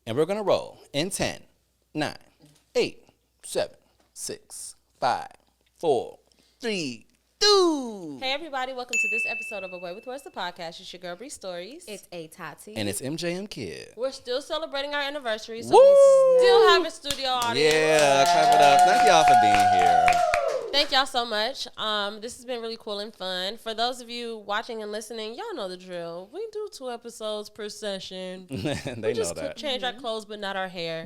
And we're going to roll in 10, 9, 8, 7, 6, 5, 4, 3, 2. Hey everybody, welcome to this episode of Away with Words, the podcast. It's your girl Bree Stories. It's A Tati. And it's MJM Kid. We're still celebrating our anniversary, so Woo! we still have a studio audience. Yeah, clap it up. Thank y'all for being here. Thank y'all so much. This has been really cool and fun. For those of you watching and listening, y'all know the drill. We do 2 episodes per session. They just know that. change our clothes, but not our hair.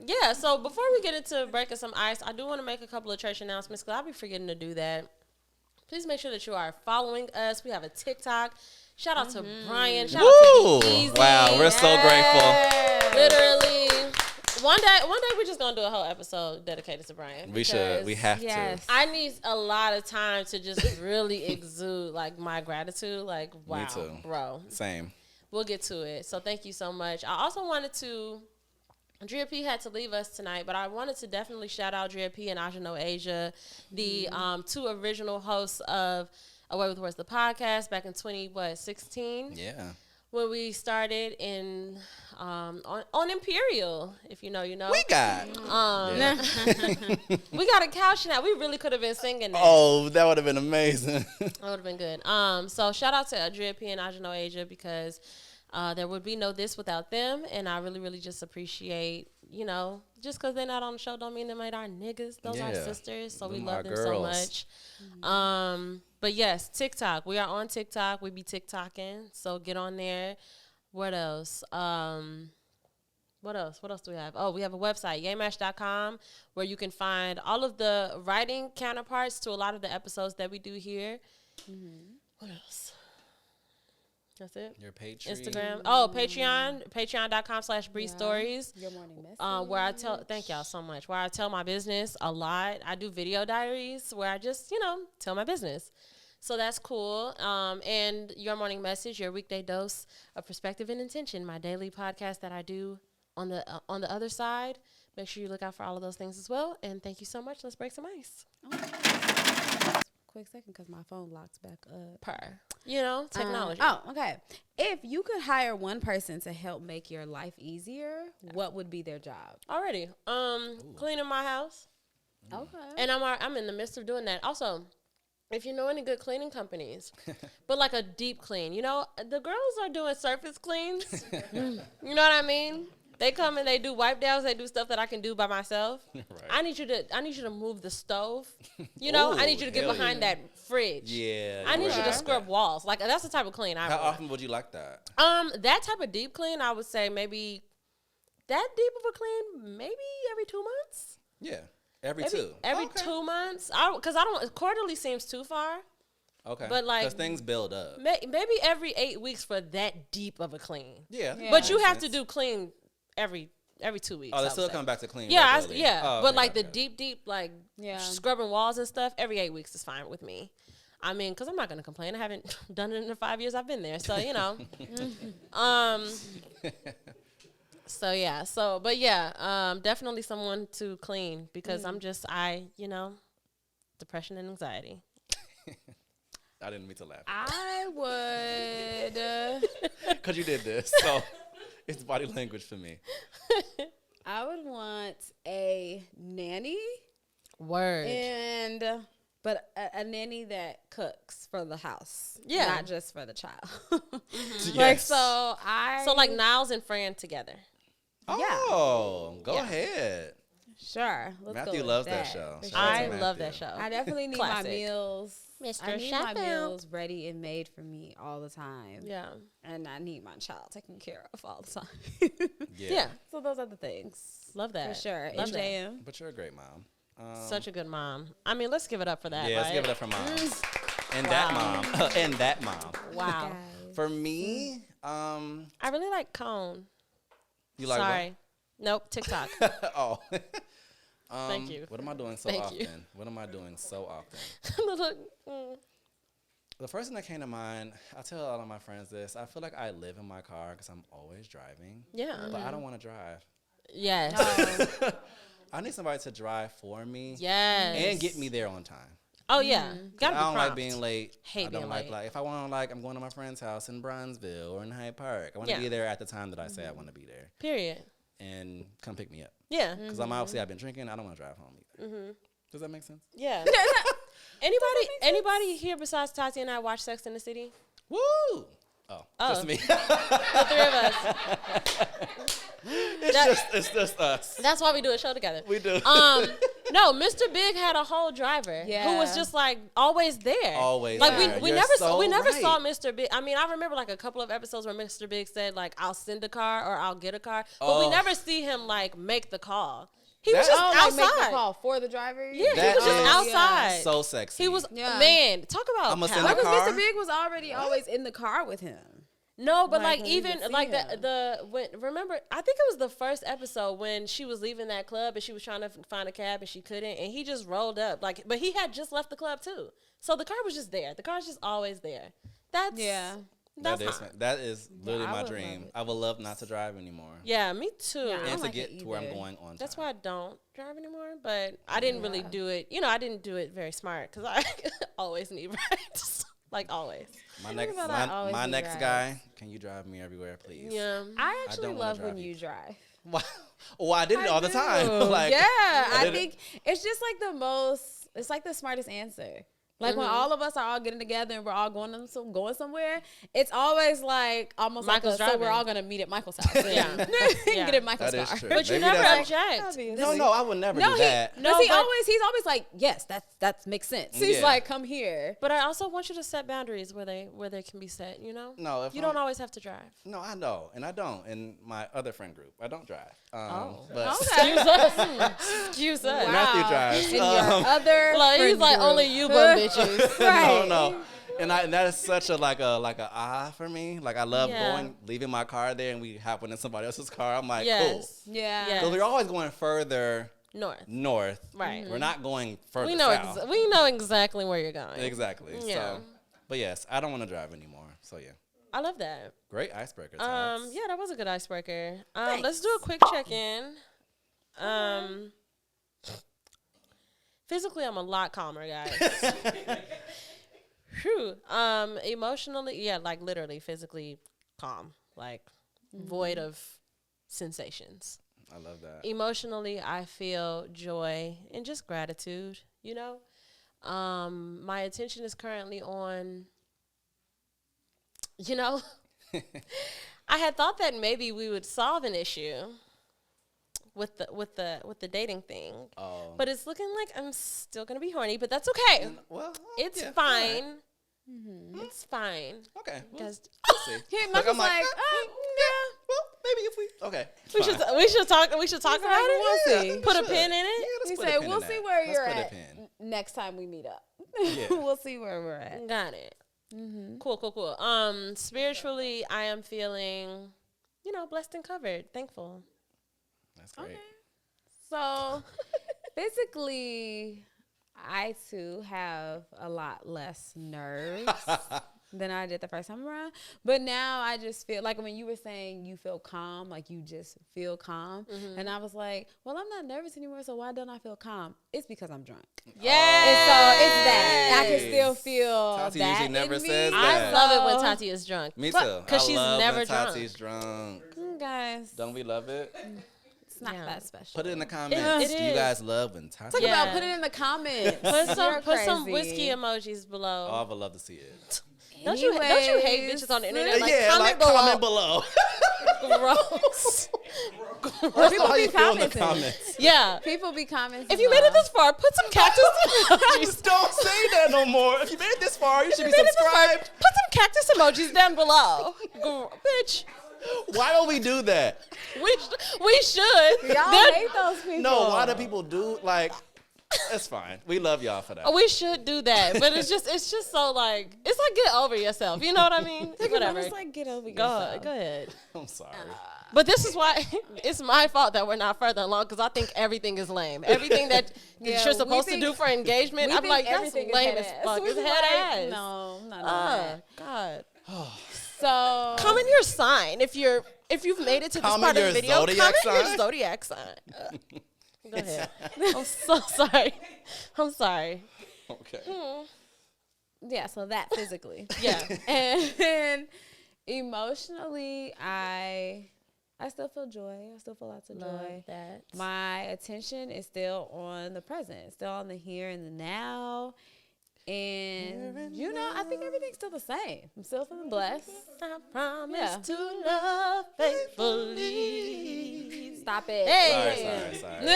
Yeah, so before we get into breaking some ice, I do want to make a couple of church announcements because I'll be forgetting to do that. Please make sure that you are following us. We have a TikTok. Shout out to Brian. Shout out to Easy. Wow, we're so grateful. Literally. One day we're just gonna do a whole episode dedicated to Brian. We should. We have to. I need a lot of time to just really exude like my gratitude. Like, wow, Me too. bro. Same. We'll get to it. So thank you so much. I also wanted to. Drea P had to leave us tonight, but I wanted to definitely shout out Drea P and Ajano Asia, the 2 original hosts of Away with Words, the podcast, back in 2016. Yeah. When we started in on Imperial, if you know, you know. We got. We got a couch now. We really could have been singing that. Oh, that would have been amazing. That would have been good. So shout out to Drea P and Ajano Asia because there would be no this without them, and I really, really just appreciate, you know, just because they're not on the show don't mean they ain't our niggas. Those are our sisters, so we love them girls. So much. But yes, TikTok. We are on TikTok. We be TikToking, so get on there. What else? What else do we have? Oh, we have a website, Yamash.com, where you can find all of the writing counterparts to a lot of the episodes that we do here. What else? That's it. Your Patreon. Instagram. Oh, Patreon. Patreon.com/Bree Stories. Your morning message. Where I thank y'all so much. Where I tell my business a lot. I do video diaries where I just, you know, tell my business. So that's cool. And Your Morning Message, your weekday dose of perspective and intention, my daily podcast that I do on the other side. Make sure you look out for all of those things as well. And thank you so much. Let's break some ice. Quick second, because my phone locks back up. You know, technology. Okay. If you could hire one person to help make your life easier, what would be their job? Already. Cleaning my house. Okay. And I'm in the midst of doing that. Also, if you know any good cleaning companies, but like a deep clean, you know, the girls are doing surface cleans. You know what I mean? They come and they do wipe downs. They do stuff that I can do by myself. Right. I need you to move the stove. You know, I need you to get behind that fridge. Yeah. I need you to scrub walls. Like, that's the type of clean I want. How often would you like that? That type of deep clean, I would say maybe that deep of a clean, maybe every 2 months. Yeah. Every 2. Every 2 months. Because quarterly seems too far. Okay. But like, because things build up. Maybe every 8 weeks for that deep of a clean. Yeah. But you have to do clean every 2 weeks. Oh, they still come back to clean. Yeah, Oh, but okay, like the deep, like scrubbing walls and stuff, every 8 weeks is fine with me. I mean, because I'm not going to complain. I haven't done it in the 5 years I've been there. So, you know. So, yeah. So, but yeah, definitely someone to clean because you know, depression and anxiety. I didn't mean to laugh. I would. Because you did this. So, it's body language for me. I would want a nanny. Word. But a nanny that cooks for the house. Yeah. Not just for the child. Yes. Like, So like Niles and Fran together. Oh, go ahead. Sure. Matthew loves that show. Sure. I love that show. I definitely need my meals. Mr. I need my Sheffield. meals ready and made for me all the time. Yeah. And I need my child taken care of all the time. Yeah. So those are the things. Love that. For sure. Love MJM. But you're a great mom. Such a good mom. I mean, let's give it up for that. Yeah, right? let's give it up for moms. And that mom. And that mom. Wow. For me, I really like Cone. You like Sorry. Nope, TikTok. Oh. Thank you. What am I doing so often? What am I doing so often? The first thing that came to mind, I tell all of my friends this. I feel like I live in my car because I'm always driving. Yeah. But I don't want to drive. Yes. I need somebody to drive for me. Yes. And get me there on time. Oh yeah, gotta be I don't prompt. like being late. Hate I don't being like late. if I want to I'm going to my friend's house in Brunsville or in Hyde Park. I want to Yeah. be there at the time that I say I want to be there, Period. and come pick me up. Yeah. Because I've been drinking. I don't want to drive home either. Does that make sense? Yeah. Anybody here besides Tati and I watch Sex in the City? Woo! Oh, Oh. just me. The three of us. It's just us. That's why we do a show together. We do. No, Mr. Big had a whole driver who was just like always there. Always like there. we You're never so we never right. saw Mr. Big. I mean, I remember like a couple of episodes where Mr. Big said like I'll send a car or I'll get a car, but we never see him like make the call. He was just outside. Like make the call for the driver. Yeah, That he was just is outside. So sexy. He was Yeah. man. Talk about I'ma power. send a Because car? Mr. Big was already always in the car with him. No, but Like, like when we even would see like him. the when remember I think it was the first episode when she was leaving that club and she was trying to find a cab and she couldn't and he just rolled up like but he had just left the club too. So the car was just there. The car's just always there. That's That's fine. That is literally I my would love dream. it. I would love not to drive anymore. Yeah, me too. Yeah, I And don't to like get it to where I'm either. going on That's time. why I don't drive anymore. But I didn't really do it. You know, I didn't do it very smart because I always need rides. Like always. My next, about I always my need next rides. guy, can you drive me everywhere, please? Yeah. I actually don't wanna love when drive you you. drive. Wow. Well, I did it all the time. Like, yeah, I did it. think it's just like it's like the smartest answer. Like when all of us are all getting together and we're all going somewhere, it's always like almost Michael's like so we're driving. all gonna meet at Michael's house. Yeah. And Yeah. get in Michael's That is car. true. But you Maybe never that's- object. No, I would never do that. No, he's but- always like, yes, that makes sense. He's Yeah. like, come here. But I also want you to set boundaries where they can be set. You know. No, if You I'm- don't always have to drive. No, I know, and I don't. In my other friend group, I don't drive. Oh. But Excuse us. Excuse us. Wow. Matthew drives. In your other Like, he's friend like group. only you bum bitches. Right. No. And that is such a like a for me. Like I love Yeah. leaving my car there, and we hopping in somebody else's car. I'm like, Yes. Yeah. Yeah. cool. Because we're always going further North. north. Right. We're not going further We know south. we know exactly where you're going. Exactly. Yeah. So, but yes, I don't want to drive anymore. So yeah, I love that. great icebreaker. Tots. Yeah, that was a good icebreaker. Let's Thanks. do a quick check-in. Physically, I'm a lot calmer, guys. Whew. Emotionally, yeah, like literally, physically calm, like void of sensations. I love that. Emotionally, I feel joy and just gratitude. You know, my attention is currently on. You know, I had thought that maybe we would solve an issue with the dating thing, but it's looking like I'm still gonna be horny. But that's okay. Well, It's yeah, fine. all right. It's fine. Okay. We'll Because see. Hey, Like, Michael's I'm like, like, well, maybe if we okay. we should talk. We should talk He's about like, it. we'll Yeah, I see. think Put a we should. pin in Yeah, it. let's He put a said, pin we'll in see that. where Let's you're put a at pin. next time we meet up. Yeah. We'll see where we're at. Got it. Cool. Spiritually, I am feeling, blessed and covered. Thankful. That's great. So physically, I too have a lot less nerves than I did the first time around. But now I just feel like when you were saying you feel calm, like you just feel calm. And I was like, well, I'm not nervous anymore, so why don't I feel calm? It's because I'm drunk. Yeah. And so it's that. I can still feel Tati that usually never in me. says I that. love it when Tati is drunk. Me too. Because I she's love never when drunk. Tati's drunk. Guys, Don't we love it? it's not Yeah. that special. Put it in the comments. it Do you is. guys love when Tati? Talk Yeah. about put it in the comments. Put some You're whiskey crazy. emojis below. Oh, I would love to see it. Don't you hate Anyways. bitches on the internet? Like, yeah, comment like below. comment below. Gross. Well, people How be you feel in the commenting. comments. Yeah. People be commenting. If you made it this far, put some cactus emojis. Don't say that no more. If you made it this far, you should be Made it this far, subscribed. put some cactus emojis down below. Bitch. Why don't we do that? We should. Y'all They're- hate those people. No, why do people do like? It's fine. We love y'all for that. We should do that, but it's just so like it's like get over yourself. You know what I mean? Whatever. It's like get over Go yourself. ahead. I'm sorry. But this is why it's my fault that we're not further along because I think everything is lame. Everything that Yeah, you're we supposed to think- do for engagement, We I'm think like that's everything is lame as head fuck. ass. It's We head like, ass. No, I'm not doing that. God. So Comment your sign if you've made it to this Comment part of your the video. zodiac Comment sign? your zodiac sign. Go ahead. I'm so sorry. I'm sorry. Okay. Yeah, so that physically. Yeah. And emotionally, I still feel joy. I still feel lots of Love joy. that. My attention is still on the present, still on the here and the now. And, you know, I think everything's still the same. I'm still feeling blessed. I promise Yeah. to love faithfully. Stop it. Hey. Sorry.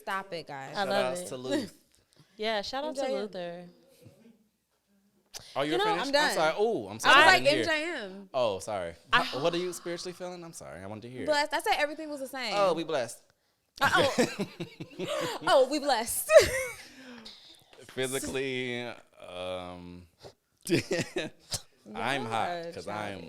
Stop it, guys. I love Shoutouts it. to Luth. Yeah, shout out to MJM. Luther. Oh, you're You know, finished? I'm done. sorry. Oh, I'm I sorry. was I like didn't hear. MJM. Oh, sorry. What are you spiritually feeling? I'm sorry. I wanted to hear. Blessed. I said everything was the same. Oh, we blessed. Oh, we blessed. Physically, I'm hot because I'm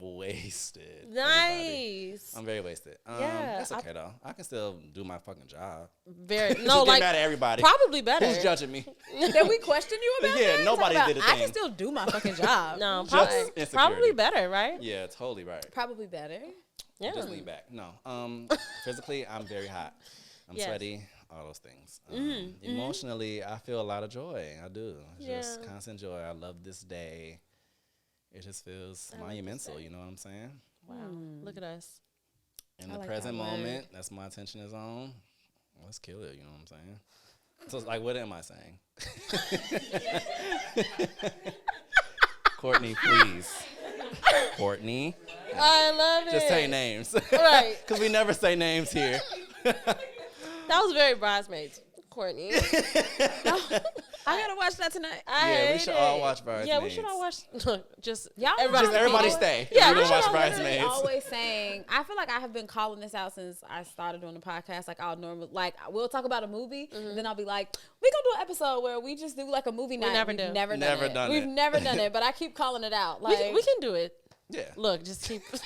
wasted. everybody. Nice. I'm very wasted. Yeah, That's okay though. I can still do my fucking job. Very Just no, get like mad at everybody. probably better. Who's judging me? Did we question you about Yeah, that? nobody Talk did a about, I thing. can still do my fucking job. No, Just probably, insecurity. probably better, right? Yeah, totally right. Probably better. Yeah. Just lean back. No. Physically, I'm very hot. I'm Yes. sweaty. All those things. Emotionally, I feel a lot of joy. I do. Just Yeah. constant joy. I love this day. It just feels monumental. You know what I'm saying? Wow. Look at us. In I the like present that word. moment, that's my attention is on. Let's kill it. You know what I'm saying? So it's like, what am I saying? Courtney, please. Courtney. I love it. Just say names. Right. Because we never say names here. That was very bridesmaids, Courtney. I gotta watch that tonight. I Yeah, we hate should all it. watch Yeah, we should all watch. Just Y'all everybody. Just everybody always- stay. Yeah, we we don't watch should all Bridesmaids. Always saying, I feel like I have been calling this out since I started doing the podcast. Like I'll normally, like we'll talk about a movie, and then I'll be like, we gonna do an episode where we just do like a movie night. never We've do. Never Never done done it. We've it. never done it, but I keep calling it out. Like we can do it. Yeah. Look, just keep. just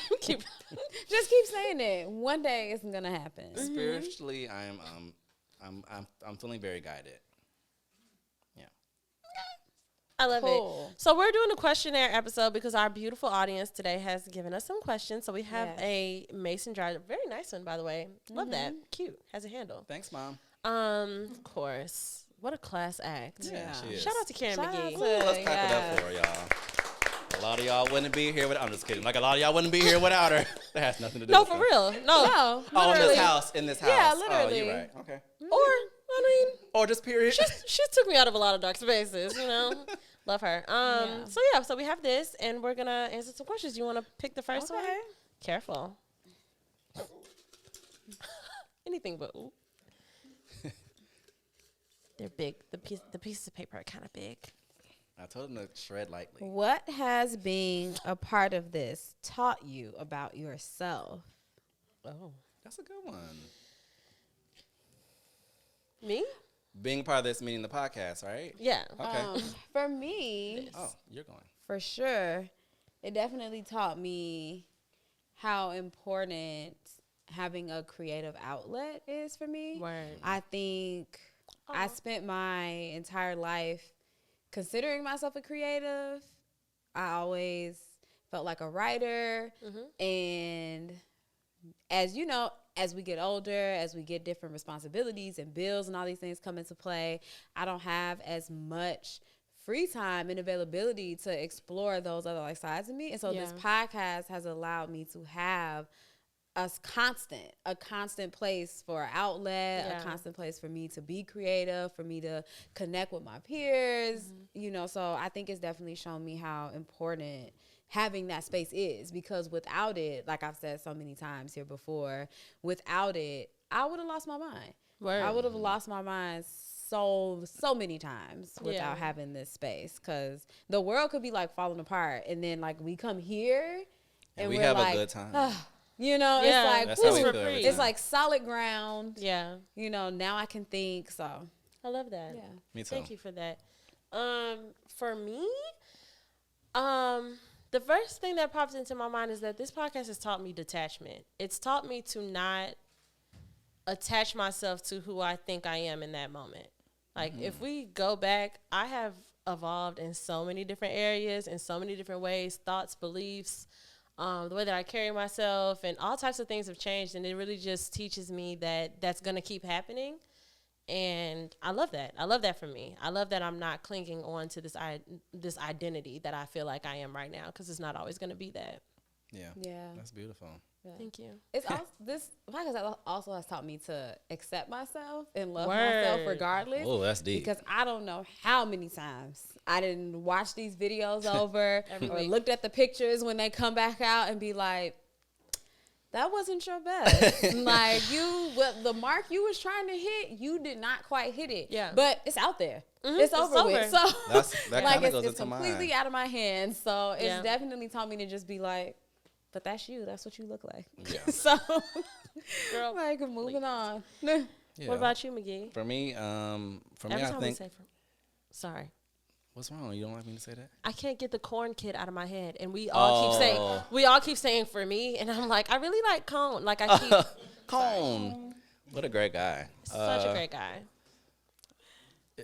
keep saying it. One day it's gonna happen. Spiritually, I'm feeling very guided. Yeah. I love Cool. it. So we're doing a questionnaire episode because our beautiful audience today has given us some questions. So we have Yes. a mason jar, very nice one by the way. Love that, cute, has a handle. Thanks, Mom. Of course, what a class act. Yeah, she is. Shout out to Karen Shout out McGee. to- Let's clap it up for her, y'all. A lot of y'all wouldn't be here without. I'm just kidding. Like a lot of y'all wouldn't be here without her. That has nothing to do. No, with for her. real. No. No, Oh, in literally. this house. In this house. Yeah, Oh, literally. you're right. Okay. Or I mean, Or just period. she took me out of a lot of dark spaces. You know, love her. Yeah. So we have this, and we're gonna answer some questions. You want to pick the first one? Okay. Careful. Anything but ooh. They're big. The pieces of paper are kind of big. I told him to shred lightly. What has being a part of this taught you about yourself? Oh, That's a good one. me? Being part of this, meaning the podcast, right? Yeah. Okay. For me, Oh, you're going. for sure, it definitely taught me how important having a creative outlet is for me. Word. I think I spent my entire life considering myself a creative. I always felt like a writer. And as you know, as we get older, as we get different responsibilities and bills and all these things come into play, I don't have as much free time and availability to explore those other like sides of me. And so this podcast has allowed me to have a constant place for an outlet, a constant place for me to be creative, for me to connect with my peers, you know. So I think it's definitely shown me how important having that space is, because without it, like I've said so many times here before, without it, I would have lost my mind. Word. I would have lost my mind so many times without having this space, because the world could be like falling apart, and then like we come here And we we're have like, a good time. you know, Yeah, it's like, That's how we whew, feel every it's time. like solid ground. Yeah. You know, now I can think. So I love that. yeah. Me too. Thank you for that. For me, the first thing that pops into my mind is that this podcast has taught me detachment. It's taught me to not attach myself to who I think I am in that moment. Like, if we go back, I have evolved in so many different areas, in so many different ways, thoughts, beliefs, the way that I carry myself, and all types of things have changed. And it really just teaches me that that's going to keep happening. And I love that. I love that for me. I love that I'm not clinging on to this identity that I feel like I am right now, because it's not always going to be that. Yeah. That's beautiful. Yeah. Thank you. It's also this podcast also has taught me to accept myself and love myself regardless. Oh, that's deep. Because I don't know how many times I didn't watch these videos over or looked at the pictures when they come back out and be like, that wasn't your best. Like the mark you was trying to hit, you did not quite hit it. Yeah. But it's out there. It's over with. So that like goes it's into completely out of my hands. So it's definitely taught me to just be like, but that's you. That's what you look like. Yeah. So, girl, like moving on. Yeah. What about you, McGee? For me, I think. Sorry. What's wrong? You don't like me to say that? I can't get the corn kid out of my head, and we all keep saying for me, and I'm like, I really like Cone. Like I keep Cone. What a great guy. Such a great guy.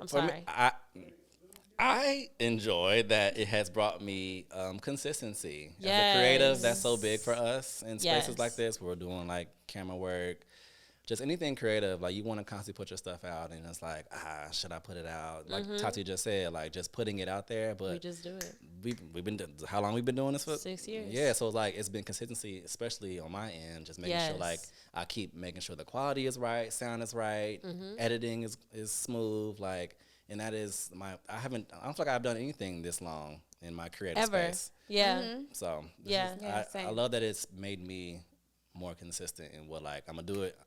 I'm sorry. Me, I enjoy that it has brought me consistency. As a creative, that's so big for us in spaces like this. We're doing like camera work, just anything creative. Like you want to constantly put your stuff out, and it's like, should I put it out? Like Tati just said, like just putting it out there. But we just do it. We've been how long we've been doing this for? 6 years. Yeah, so it's like it's been consistency, especially on my end, just making sure like I keep making sure the quality is right, sound is right, editing is smooth, like. And that is I don't feel like I've done anything this long in my creative space. Yeah. So I love that it's made me more consistent in what like I'm gonna do it.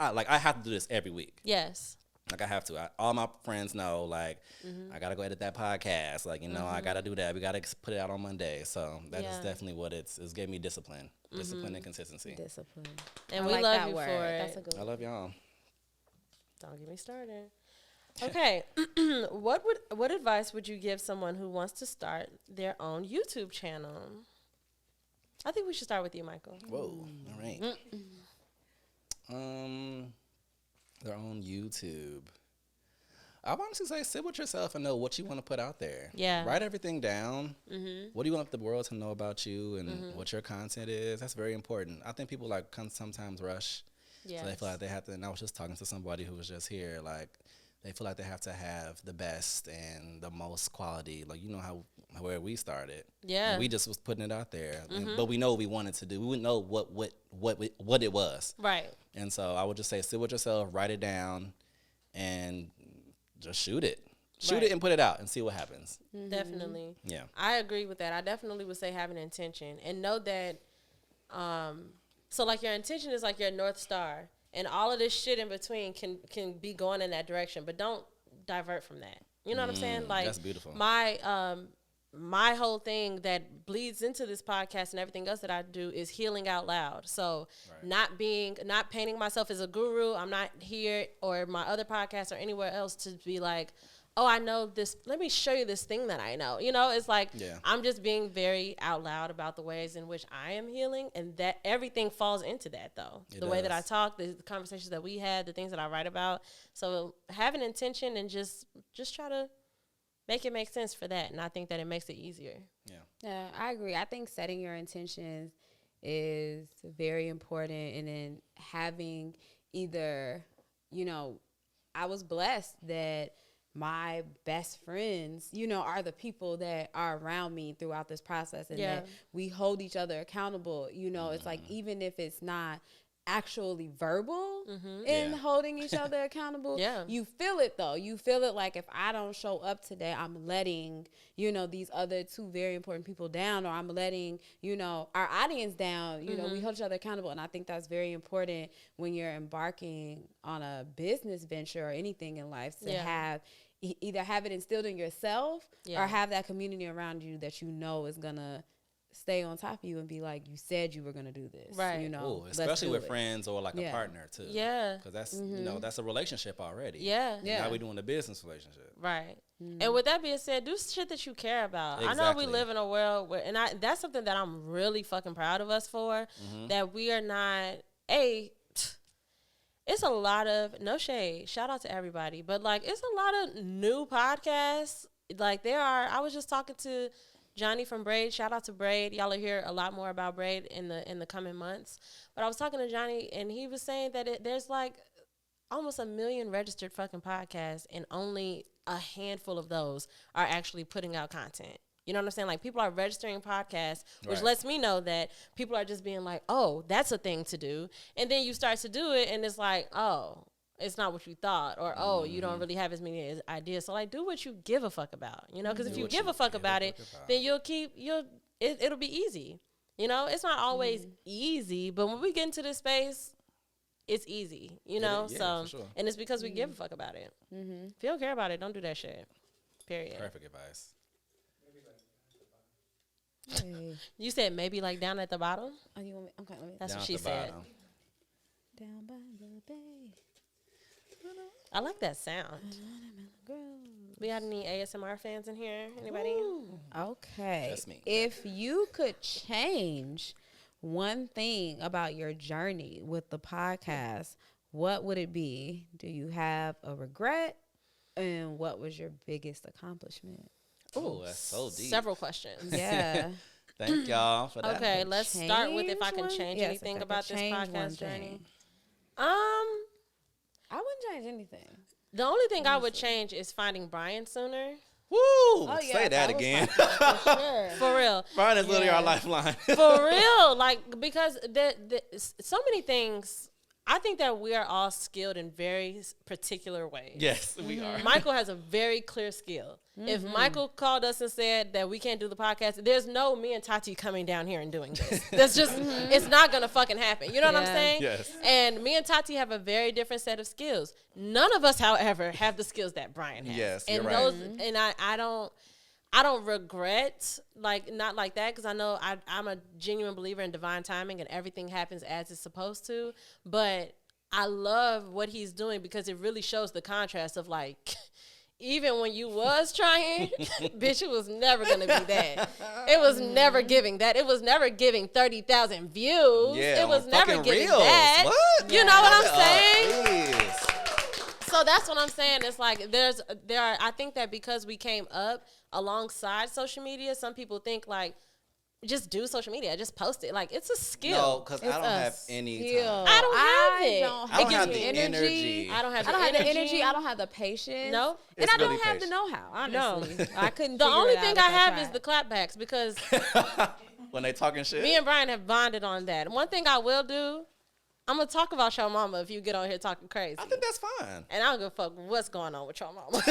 I have to do this every week. Yes. Like I have to. All my friends know like I gotta go edit that podcast. Like I gotta do that. We gotta put it out on Monday. So that is definitely what it's gave me discipline, discipline and consistency. Discipline. And we love you for it. That's a good I love y'all. Don't get me started. Okay, what advice would you give someone who wants to start their own YouTube channel? I think we should start with you, Michael. Whoa, all right. Their own YouTube. I want to say, sit with yourself and know what you want to put out there. Yeah. Write everything down. What do you want the world to know about you and what your content is? That's very important. I think people like sometimes rush. So they feel like they have to. And I was just talking to somebody who was just here, like. They feel like they have to have the best and the most quality. Like, where we started. Yeah. We just was putting it out there. But we know what we wanted to do. We wouldn't know what it was. Right. And so I would just say, sit with yourself, write it down, and just shoot it. Shoot it and put it out and see what happens. Definitely. Yeah. I agree with that. I definitely would say have an intention. And know that, so like your intention is like your North Star. And all of this shit in between can be going in that direction, but don't divert from that. You know what I'm saying? Like that's beautiful. My whole thing that bleeds into this podcast and everything else that I do is healing out loud. So not painting myself as a guru. I'm not here or my other podcast or anywhere else to be like, oh, I know this. Let me show you this thing that I know. It's like I'm just being very out loud about the ways in which I am healing, and that everything falls into that, though. The way that I talk, the conversations that we had, the things that I write about. So have an intention and just try to make it make sense for that, and I think that it makes it easier. Yeah, I agree. I think setting your intentions is very important, and then having either, I was blessed that my best friends, are the people that are around me throughout this process, and that we hold each other accountable. It's like, even if it's not actually verbal in holding each other accountable, you feel it though. You feel it like, if I don't show up today, I'm letting, these other two very important people down, or I'm letting, our audience down. We hold each other accountable. And I think that's very important when you're embarking on a business venture or anything in life, to have either have it instilled in yourself or have that community around you that is gonna stay on top of you and be like, you said you were gonna do this, right? Ooh, especially with friends or like a partner too. Yeah, because that's that's a relationship already. Yeah. Now we're doing a business relationship, right? And with that being said, do shit that you care about. Exactly. I know we live in a world where, and that's something that I'm really fucking proud of us for, that we are not it's a lot of, no shade, shout out to everybody, but like it's a lot of new podcasts. Like I was just talking to Johnny from Braid. Shout out to Braid. Y'all will hear a lot more about Braid in the coming months. But I was talking to Johnny, and he was saying that there's like almost 1 million registered fucking podcasts, and only a handful of those are actually putting out content. You know what I'm saying? Like, people are registering podcasts, which lets me know that people are just being like, oh, that's a thing to do. And then you start to do it, and it's like, oh, it's not what you thought, or, oh, you don't really have as many ideas. So, like, do what you give a fuck about, you know? Because if you give a fuck about it, then it'll be easy. You know? It's not always easy, but when we get into this space, it's easy, you know? For sure. And it's because we give a fuck about it. If you don't care about it, don't do that shit. Period. Perfect advice. You said maybe like down at the bottom? Oh, you want me? Okay, let me. That's what she said. Down by the bay. I like that sound. We got any ASMR fans in here? Anybody? Ooh. Okay. Just me. If you could change one thing about your journey with the podcast, what would it be? Do you have a regret? And what was your biggest accomplishment? Oh, that's so deep. Several questions. Yeah. Thank y'all for that. Okay, let's start with if I can change anything about this podcast journey. I wouldn't change anything. The only thing I would change is finding Brian sooner. Woo! Oh, yeah, say that again. For sure. For real. Brian is literally our lifeline. For real. Like, because so many things, I think that we are all skilled in very particular ways. Yes, we are. Michael has a very clear skill. If Michael called us and said that we can't do the podcast, there's no me and Tati coming down here and doing this. That's just, it's not going to fucking happen. You know what I'm saying? Yes. And me and Tati have a very different set of skills. None of us, however, have the skills that Brian has. Yes, and you're right. And I don't regret, like, not like that, because I know I'm a genuine believer in divine timing and everything happens as it's supposed to. But I love what he's doing because it really shows the contrast of, like, even when you was trying, bitch, it was never going to be that. It was never giving that. It was never giving 30,000 views. Yeah, it was never giving reels. that. What? You know what I'm saying? Please. So that's what I'm saying. It's like I think that because we came up alongside social media, some people think like, just do social media, just post it. Like, it's a skill. No, because I don't have any time. I don't have it. I don't have the energy. I don't have the energy. I don't have the patience. No. And It's I don't really have the patient. know-how, honestly. No. I couldn't The figure only it out thing if I have tried. is the clapbacks, because When they talking shit. me and Brian have bonded on that. One thing I will do, I'm going to talk about your mama if you get on here talking crazy. I think that's fine. And I don't give a fuck what's going on with your mama.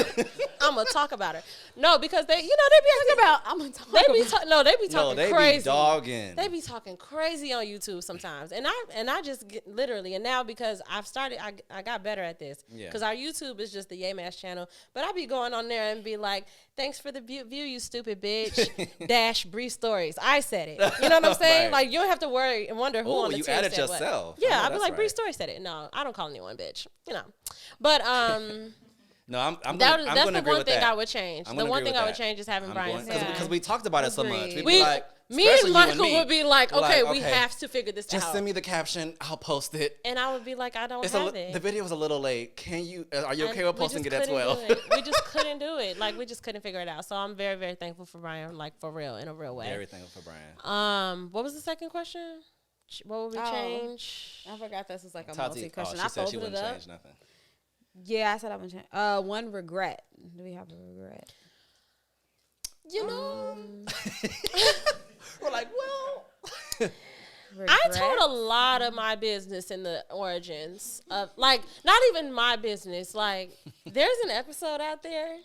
I'm going to talk about her. No, because they be talking about, I'm gonna talk they be about. they be talking they crazy. be dogging. They be talking crazy on YouTube sometimes. And I just get, literally, and now because I've started, I got better at this. Yeah. Because our YouTube is just the Yamash channel. But I be going on there and be like, thanks for the view, you stupid bitch. Dash brief stories. I said it. You know what I'm saying? Right. Like, you don't have to worry and wonder who Ooh, on the you team added said what. yourself. Yeah, I know I'd be that's like, brief right. story said it. No, I don't call anyone bitch. You know. But No, I'm that's gonna the agree one with thing that. I would change. I'm The gonna one agree thing with I would that. change is having Brian. Because we talked about it so much. Agreed. We'd be like, Me especially and you Michael me. would be like, okay, we okay, have to figure this just out. send me the caption. I'll post it. And I would be like, I don't It's have it. the video was a little late. Can you? Are you okay And with we posting just it at couldn't 12? do it. We just couldn't do it. Like, we just couldn't figure it out. So I'm very, very thankful for Brian, like, for real, in a real way. Very thankful for Brian. What was the second question? What would we change? I forgot this was like a Tati, multi-question. she I said she folded wouldn't it up. change nothing. Yeah, I said I wouldn't change. One regret. Do we have a regret? You know, We're like, well. I told a lot of my business in the origins of, like, not even my business. Like, there's an episode out there.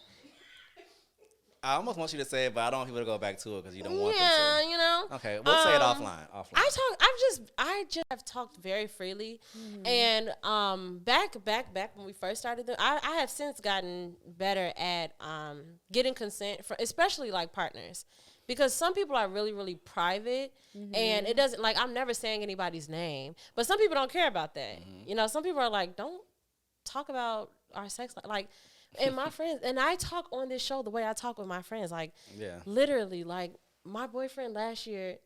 I almost want you to say it, but I don't want people to go back to it because you don't want Yeah, them you know. to. Okay, we'll say it offline. I just have talked very freely, and back when we first started, I have since gotten better at getting consent from, especially like partners, because some people are really, really private, and it doesn't, like, I'm never saying anybody's name, but some people don't care about that. You know, some people are like, don't talk about our sex life, like. And my friends, and I talk on this show the way I talk with my friends, like, Yeah. literally, like, my boyfriend last year,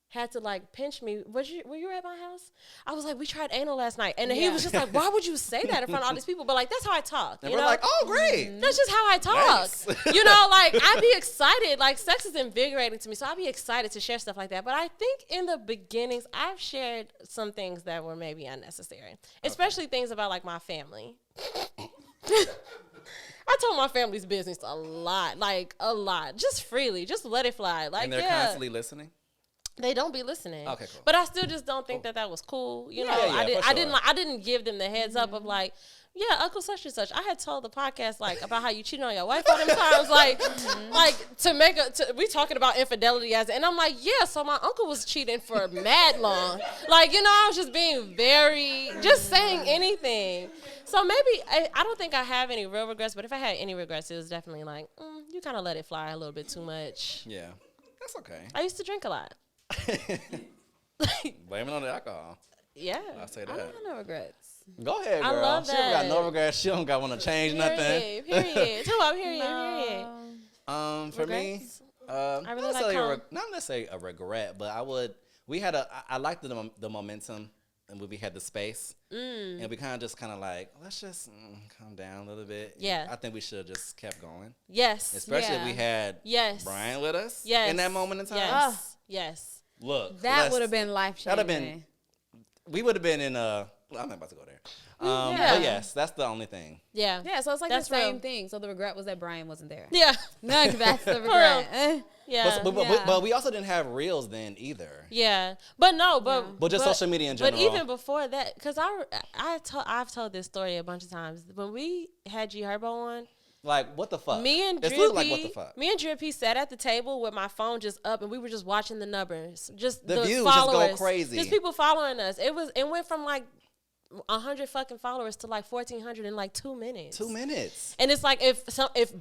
had to like pinch me. Were you at my house? I was like, we tried anal last night, and he was just like, why would you say that in front of all these people? But like, that's how I talk. And you we're know? like, oh, great. That's just how I talk. Nice. You know, like I'd be excited. Like sex is invigorating to me, so I'd be excited to share stuff like that. But I think in the beginnings, I've shared some things that were maybe unnecessary, especially things about like my family. I told my family's business a lot, just freely, just let it fly. Like, and they're constantly listening. They don't be listening. Okay, cool. But I still just don't think that was cool. You know, Yeah, I didn't give them the heads up of like, yeah, Uncle such and such. I had told the podcast like about how you cheated on your wife all them times, like we talking about infidelity and I'm like, yeah, so my uncle was cheating for mad long. Like, you know, I was just being just saying anything. So maybe I don't think I have any real regrets, but if I had any regrets, it was definitely like, you kind of let it fly a little bit too much. Yeah, that's okay. I used to drink a lot. Blame it on the alcohol. Yeah. I'll say that. I don't have no regrets. Go ahead, girl. I love She don't got that. no regrets. She don't got want to change nothing. Period. Tell me, period. For me, Regrets? not really necessarily like not necessarily a regret, but I liked the momentum, and we had the space, and we kind of like, let's just calm down a little bit. Yeah. I think we should have just kept going. Yes. Especially if we had Brian with us in that moment in time. Yes. Look, that would have been life changing. That'd have been. We would have been in I'm not about to go there. But yes, that's the only thing. Yeah. Yeah, so it's like That's the same real. thing. So the regret was that Brian wasn't there. Yeah. No, that's the regret. Yeah. But we also didn't have reels then either. Yeah. But just social media in general. But even before that, because I've told this story a bunch of times. When we had G Herbo on, like, what the fuck? Me and It looked like, what the fuck? Me and Drip P sat at the table with my phone just up, and we were just watching the numbers, just the views followers, just go crazy. Just people following us. It went from like 100 fucking followers to like 1,400 in like 2 minutes. 2 minutes. And it's like if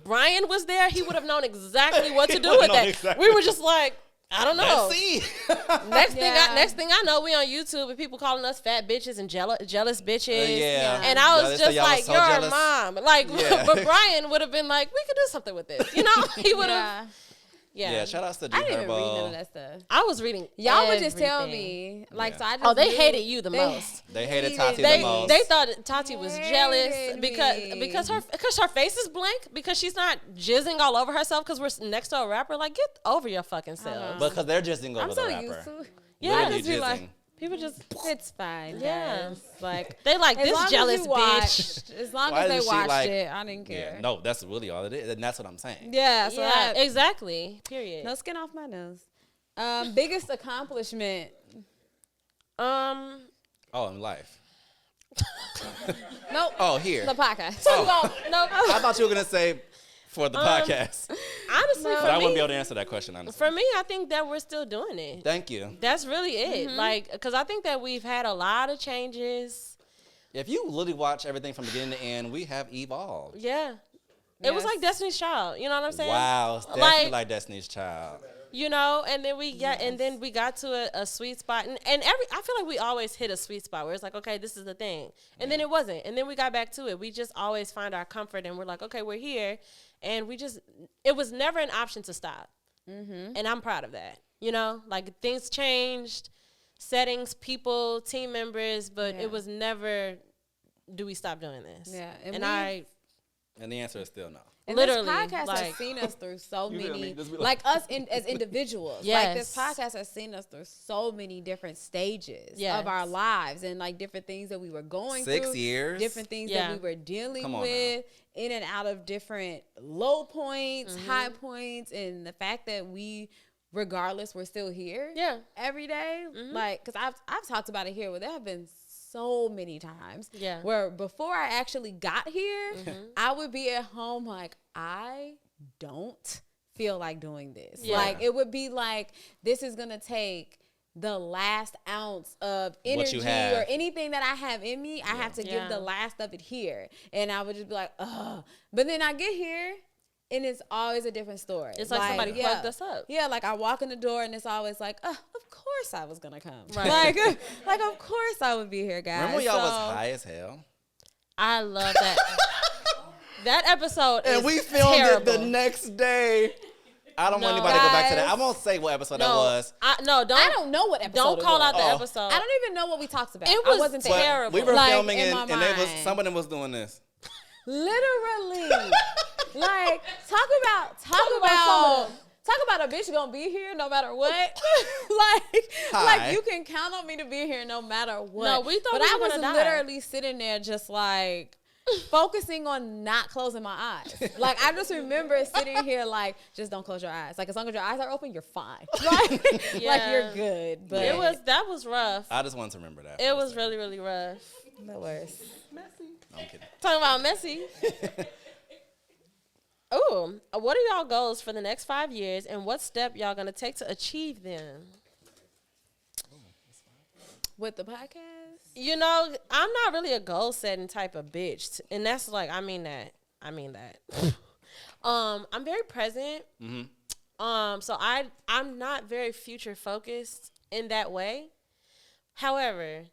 Brian was there, he would have known exactly what to do with that. Exactly. We were just like, I don't know. Let's see. Next thing I know, we on YouTube and people calling us fat bitches and jealous bitches. Yeah. And I was just like, so you're jealous. a mom. Like, but Brian would have been like, we could do something with this. You know, he would have. Yeah. Shout outs to G I didn't even read none Herbo. of that stuff. I was reading. Y'all would just tell everything. me. Like, Yeah. so I just Oh, they knew- hated you the most. They hated They- Tati They the most. they thought Tati was jealous Hated because me. her face is blank because she's not jizzing all over herself because we're next to a rapper. Like, get over your fucking self. Because they're just over I'm the so rapper. used to it. Yeah, I Literally just be like, jizzing. People just it's fine. Yeah. guys. Like, they like as long this as jealous you bitch. watched- As long Why as they isn't she watched like- it, I didn't care. Yeah. No, that's really all it is. And that's what I'm saying. Yeah, so Yeah, that, exactly. Period. no skin off my nose. Biggest accomplishment. Oh, in life. Nope. Oh, here. The podcast. Oh. No, I thought you were going to say for the podcast. honestly, No. But I for wouldn't be me, able to answer that question, honestly. for me, I think that we're still doing it. Thank you. That's really it. Like, because I think that we've had a lot of changes. If you literally watch everything from beginning to end, we have evolved. Yeah. It was Yes. like Destiny's Child. You know what I'm saying? Wow. It's definitely Like- like Destiny's Child. You know, and then we got to a sweet spot, and I feel like we always hit a sweet spot where it's like, okay, this is the thing, and then it wasn't, and then we got back to it. We just always find our comfort, and we're like, okay, we're here, and it was never an option to stop, and I'm proud of that. You know, like things changed, settings, people, team members, but Yeah. it was never, do we stop doing this? Yeah, and we- And the answer is still no. And Literally, this podcast like- has seen us through so You feel many, me? Just be like us as individuals. Yes. Like this podcast has seen us through so many different stages Yes. of our lives and like different things that we were going 6 through. years? Different things Yeah. that we were dealing Come on with, in and out of different low points, high points, and the fact that we, regardless, we're still here. Yeah. Every day. Like, because I've talked about it here where there have been so many times Yeah. where before I actually got here, I would be at home like, I don't feel like doing this. Yeah. Like, it would be like, this is going to take the last ounce of energy have. or anything that I have in me. I have to give Yeah. the last of it here. And I would just be like, ugh. But then I get here and it's always a different story. It's like somebody plugged us up. Yeah, like I walk in the door and it's always like, of course I was gonna come. Right. Like of course I would be here, guys. Remember when y'all was So- high as hell? I love that. That episode And is we filmed terrible. it the next day. I don't want anybody to go back to that. I won't say what episode that was. I don't know what episode. Don't call out the episode. I don't even know what we talked about. It was I wasn't there. terrible. We were filming and some of them was doing this. Literally, like talk about a bitch gonna be here no matter what. like you can count on me to be here no matter what. No, we thought but we I were was gonna die. literally sitting there just like focusing on not closing my eyes. Like I just remember sitting here like, just don't close your eyes. Like as long as your eyes are open, you're fine. Like you're good. But that was rough. I just wanted to remember that. It was really, really rough. The worst. Messy. No, I'm kidding. Talking about messy. Ooh, what are y'all goals for the next 5 years, and what step y'all gonna take to achieve them? With the podcast? You know, I'm not really a goal setting type of bitch, and that's like, I mean that. I'm very present. Mm-hmm. So I'm not very future focused in that way. However,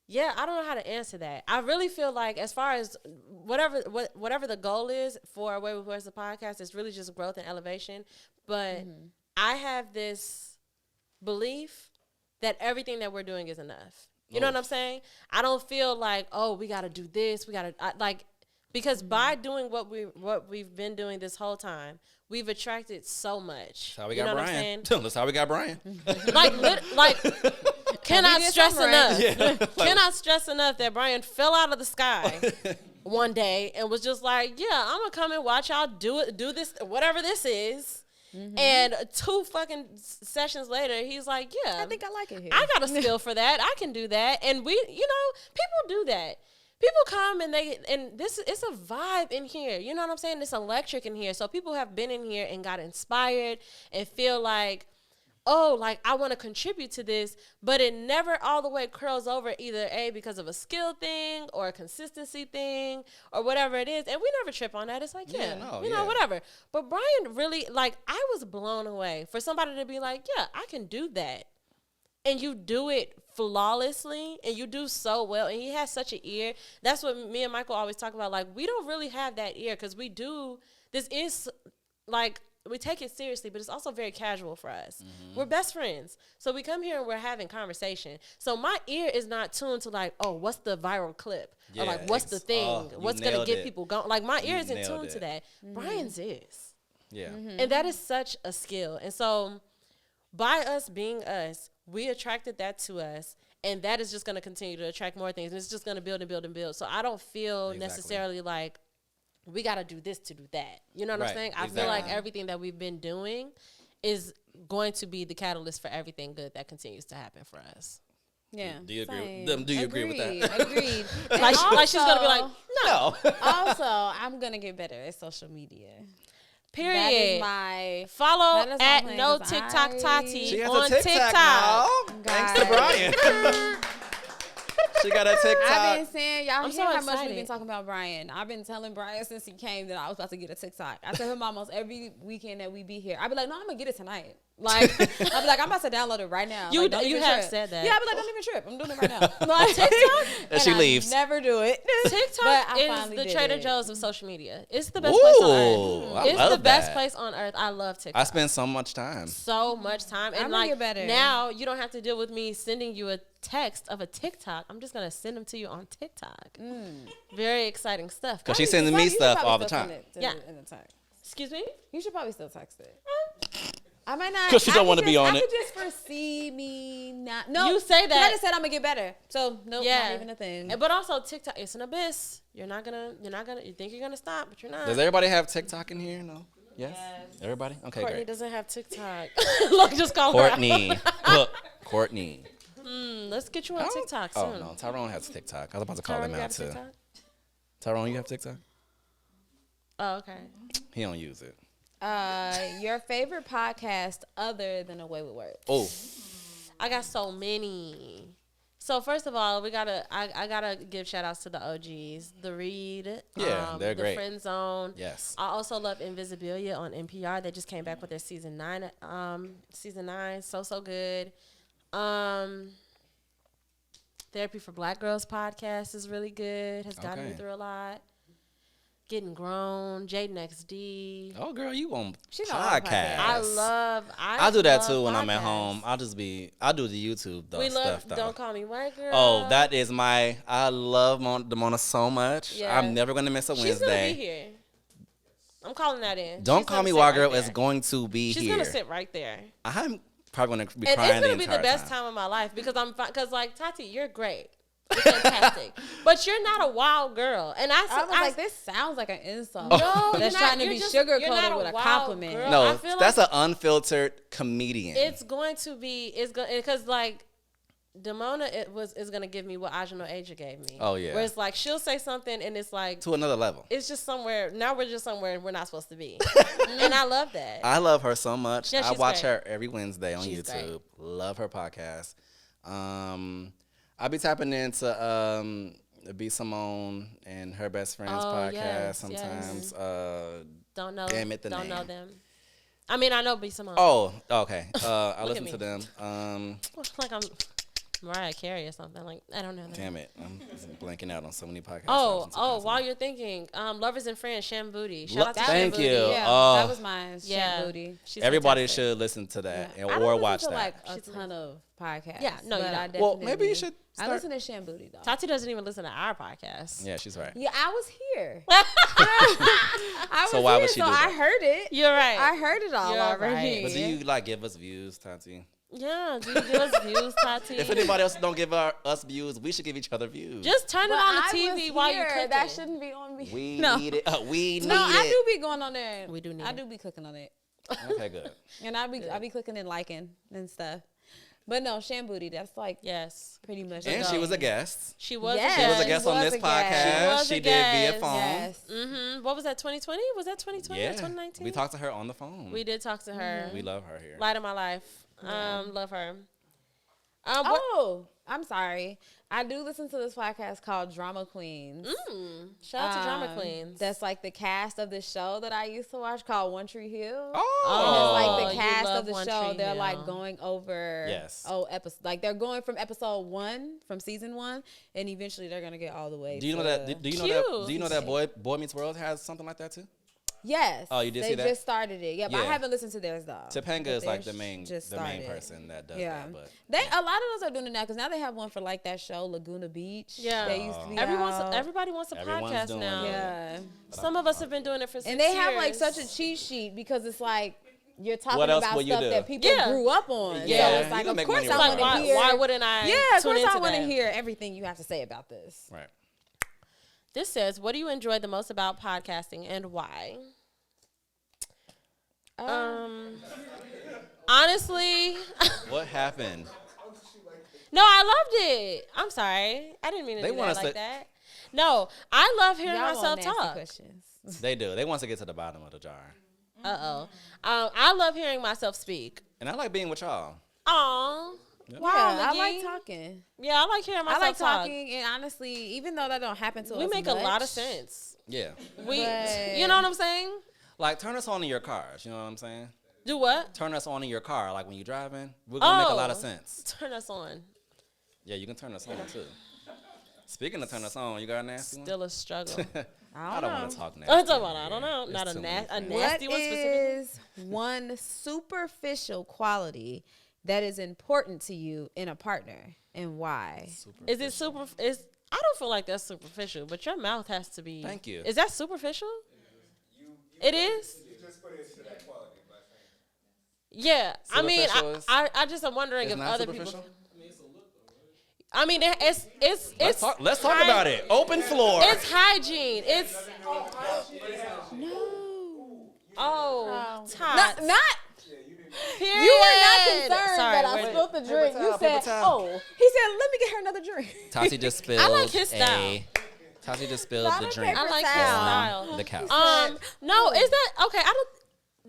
yeah, I don't know how to answer that. I really feel like as far as whatever the goal is for Way With Words, the podcast, it's really just growth and elevation. But I have this belief that everything that we're doing is enough. You know what I'm saying? I don't feel like, oh, we got to do this. Because by doing what we've been doing this whole time, we've attracted so much. That's how we got Brian. That's how we got Brian. Cannot stress enough. Yeah. Cannot stress enough that Brian fell out of the sky one day and was just like, yeah, I'm gonna come and watch y'all do this, whatever this is. Mm-hmm. And 2 fucking sessions later, he's like, yeah, I think I like it here. I got a skill for that. I can do that. And people do that. People come and it's a vibe in here. You know what I'm saying? It's electric in here. So people have been in here and got inspired and feel like, oh, like I want to contribute to this, but it never all the way curls over either because of a skill thing or a consistency thing or whatever it is. And we never trip on that. It's like, whatever. But Brian really, like, I was blown away for somebody to be like, yeah, I can do that. And you do it flawlessly and you do so well. And he has such an ear. That's what me and Michael always talk about. Like, we don't really have that ear because this is like, we take it seriously, but it's also very casual for us. Mm-hmm. We're best friends. So we come here and we're having conversation. So my ear is not tuned to like, oh, what's the viral clip? Yeah, or like, what's the thing? What's going to get people going? Like, my ear isn't tuned to that. Mm-hmm. Brian's is. Yeah. Mm-hmm. And that is such a skill. And so by us being us, we attracted that to us. And that is just going to continue to attract more things. And it's just going to build and build and build. So I don't feel necessarily like, we got to do this to do that. You know what I'm saying? I feel like everything that we've been doing is going to be the catalyst for everything good that continues to happen for us. Yeah. Do you agree? Do you agree with that? Agreed. like she's going to be like, no. Also, I'm going to get better at social media. Period. That is my follow at No TikTok Tati she has on a TikTok. Now. Thanks to Brian. She got a TikTok. I've been saying, y'all I'm hear so how excited. much we've been talking about Brian. I've been telling Brian since he came that I was about to get a TikTok. I tell him almost every weekend that we be here. I'd be like, no, I'm going to get it tonight. Like, I'd be like, I'm about to download it right now. You have trip. said that. Yeah, I'd be like, don't even trip. I'm doing it right now. Like, TikTok? And she leaves. Never do it. TikTok is the Trader Joe's of social media. It's the best place on earth. It's the best place on earth. I love TikTok. I spend so much time. And I'm like, get better. Now you don't have to deal with me sending you a text of a TikTok. I'm just going to send them to you on TikTok. Very exciting stuff. Because she's sending me stuff all the time. Excuse me? You should probably still text it. I might not. Because she don't want to be on it. I could just foresee me not. No, you say that. I just said I'm gonna get better. So nope, not even a thing. But also TikTok, it's an abyss. You're not gonna. You think you're gonna stop, but you're not. Does everybody have TikTok in here? No. Yes. Everybody. Okay. Courtney great. doesn't have TikTok. Look, just call Courtney. Look, Courtney. Let's get you on TikTok soon. Oh no, Tyrone has TikTok. I was about to call him out too. Tyrone, you have TikTok? Oh, okay. He don't use it. Your favorite podcast other than A Way With Words? Oh, I got so many. So first of all, I gotta give shout outs to the OGs, The Read, they're great. The Friend Zone. Yes. I also love Invisibilia on NPR. They just came back with their season 9. So good. Therapy for Black Girls podcast is really good. Has gotten me through a lot. Getting Grown, Jaden XD. Oh, girl, you on She's on all podcast. I do that too when I'm at home. I'll do the YouTube though. We love stuff, though. Don't Call Me White Girl. Oh, that is I love Demona so much. Yeah. I'm never gonna miss a Wednesday. She's gonna be here. I'm calling that in. Don't Call Me White Girl is going to be here. She's gonna sit right there. I'm probably gonna be and crying. It's gonna be the best time of my life because like Tati, you're great. You're fantastic. But you're not a wild girl. And I was like, this sounds like an insult. No, that's trying to be sugarcoated with a compliment. Girl. No, that's an unfiltered comedian. It's going to be, because like, Demona is gonna give me what Ajano Asia gave me. Oh yeah. Where it's like she'll say something and it's like to another level. It's just somewhere. Now we're just somewhere we're not supposed to be. And I love that. I love her so much. Yeah, I watch great. her every Wednesday on She's YouTube. Great. Love her podcast. I'll be tapping into B. Simone and her best friend's podcast sometimes. Yes. Don't know. Damn it, the don't name. know them. I mean, I know B. Simone. Oh, okay. I listen to them. Like I'm Mariah Carey or something. Like, I don't know that. Damn it. I'm blanking out on so many podcasts. While you're thinking, Lovers and Friends, Sham Booty. Shout out to Thank Sham you. Booty. Yeah, that was mine. Sham Booty. Everybody should listen to that or watch that. Like a ton of podcasts. Yeah, no, you don't. Well, maybe you should I listen to Sham Booty though. Tati doesn't even listen to our podcast. Yeah, she's right. Yeah, I was here. So why would she do that? I heard it. You're right. I heard it all already. But do you give us views, Tati? Yeah, do you give us views, Tati? If anybody else don't give us views, we should give each other views. Just turn it on the TV while you're cooking. That shouldn't be on me. We need it. We need it. No, I do be going on there. We do need it. I do be clicking on it. Okay, good. And I be clicking and liking and stuff. But no, Sham Booty, that's like pretty much. And she was a guest. She was. Yes, she was a guest on this podcast. She did via phone. Yes. What was that? 2020? Was that 2020 or 2019? We talked to her on the phone. We did talk to her. We love her here. Light of my life. Love her. I'm sorry. I do listen to this podcast called Drama Queens. Shout out to Drama Queens. That's like the cast of this show that I used to watch called One Tree Hill. Oh, and it's like the cast of the show. They're like going over episodes. Like they're going from episode 1 from season 1, and eventually they're gonna get all the way. Do you know that? Do you know that Boy Meets World has something like that too? Yes. Oh, you did see that? They just started it. Yeah, but I haven't listened to theirs though. Topanga is like the main person that does that. But a lot of those are doing it now because now they have one for like that show Laguna Beach. Yeah, they used to be everybody wants a podcast now. Yeah, some of us have been doing it for 6 years. And they have like such a cheat sheet because it's like you're talking about stuff that people grew up on. Yeah, so it's like of course I want to hear. Why wouldn't I? Yeah, of course I want to hear everything you have to say about this. Right. This says, "What do you enjoy the most about podcasting and why?" Honestly, what happened? No, I loved it. I'm sorry, I didn't mean to do that like that. No, I love hearing myself talk. Questions. They do. They want to get to the bottom of the jar. I love hearing myself speak, and I like being with y'all. Aw. Yeah. Wow, I like talking. Yeah, I like hearing myself talk. Talking, and honestly, even though that don't happen to us, we make a lot of sense. Yeah, you know what I'm saying? Like, turn us on in your cars. You know what I'm saying? Do what? Turn us on in your car. Like, when you're driving, we're going to make a lot of sense. Turn us on. Yeah, you can turn us on, too. Speaking of turn us on, you got a nasty one? Still a struggle. I don't want to talk nasty. I don't know. Not a nasty one specifically. What is one superficial quality that is important to you in a partner, and why? Is it I don't feel like that's superficial, but your mouth has to be. Thank you. Is that superficial? It is? You just put it into that quality by saying. Yeah. I mean, I just am wondering if other people. I mean, it's let's talk about it. Open floor. It's hygiene. It's Todd. Not. Period. You were not concerned that I wait. spilled the drink. You said, time. He said, let me get her another drink. Tati just spilled. I like his style. Tati just spilled the drink. I like his style. The couch. No, is that okay? I don't.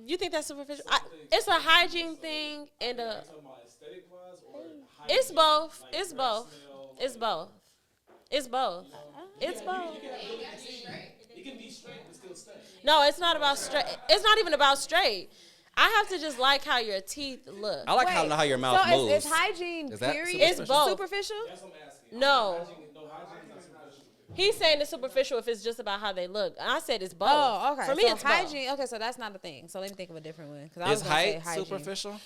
You think that's superficial? It's a hygiene thing and a. It's both. It's both. It's both. It's both. It's both. It can be straight but still stay. No, it's not about straight. It's not even about straight. I have to just like how your teeth look. I like how your mouth moves. Is hygiene, Is that period, it's both. superficial? That's what I'm asking. No. Hygiene is not superficial. He's saying it's superficial if it's just about how they look. I said it's both. Oh, okay. For me, so it's hygiene. both. Okay, so that's not a thing. So let me think of a different one. I Is was gonna say height hygiene. superficial?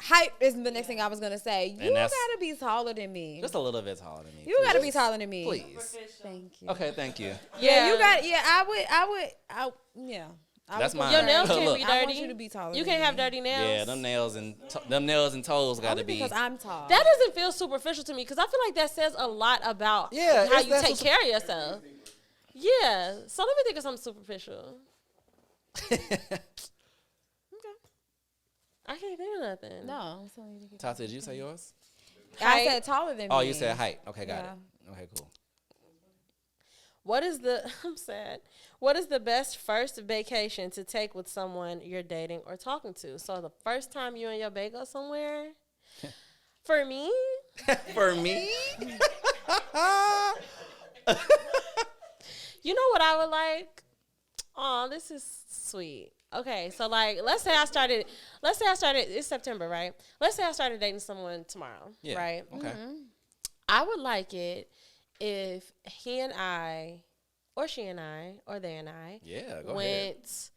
Height is the next thing I was gonna say. You And that's- gotta be taller than me. Just a little bit taller than me. You gotta be taller than me. Please. Thank you. Okay, thank you. Yeah, you got. Yeah, I would. Yeah. That's mine. Your nails Look. can't be dirty. I want you to be taller. You than can't have me. dirty nails. Yeah, them nails and toes got to Only be. because I'm tall. That doesn't feel superficial to me because I feel like that says a lot about Yeah, how it's- you that's take care of yourself. Yeah. So let me think of something superficial. I can't think of nothing. No. I'm telling you to Tata, did you say yours? I said taller than me. Oh, you said height. Okay, got Yeah. it. Okay, cool. What is the I'm sad. What is the best first vacation to take with someone you're dating or talking to? So the first time you and your bae go somewhere? For me? For me? You know what I would like? Oh, this is sweet. Okay, so like let's say I started it's September, right? Let's say I started dating someone tomorrow, Yeah. right? Okay. I would like it if he and I, or she and I, or they and I Yeah, go ahead. went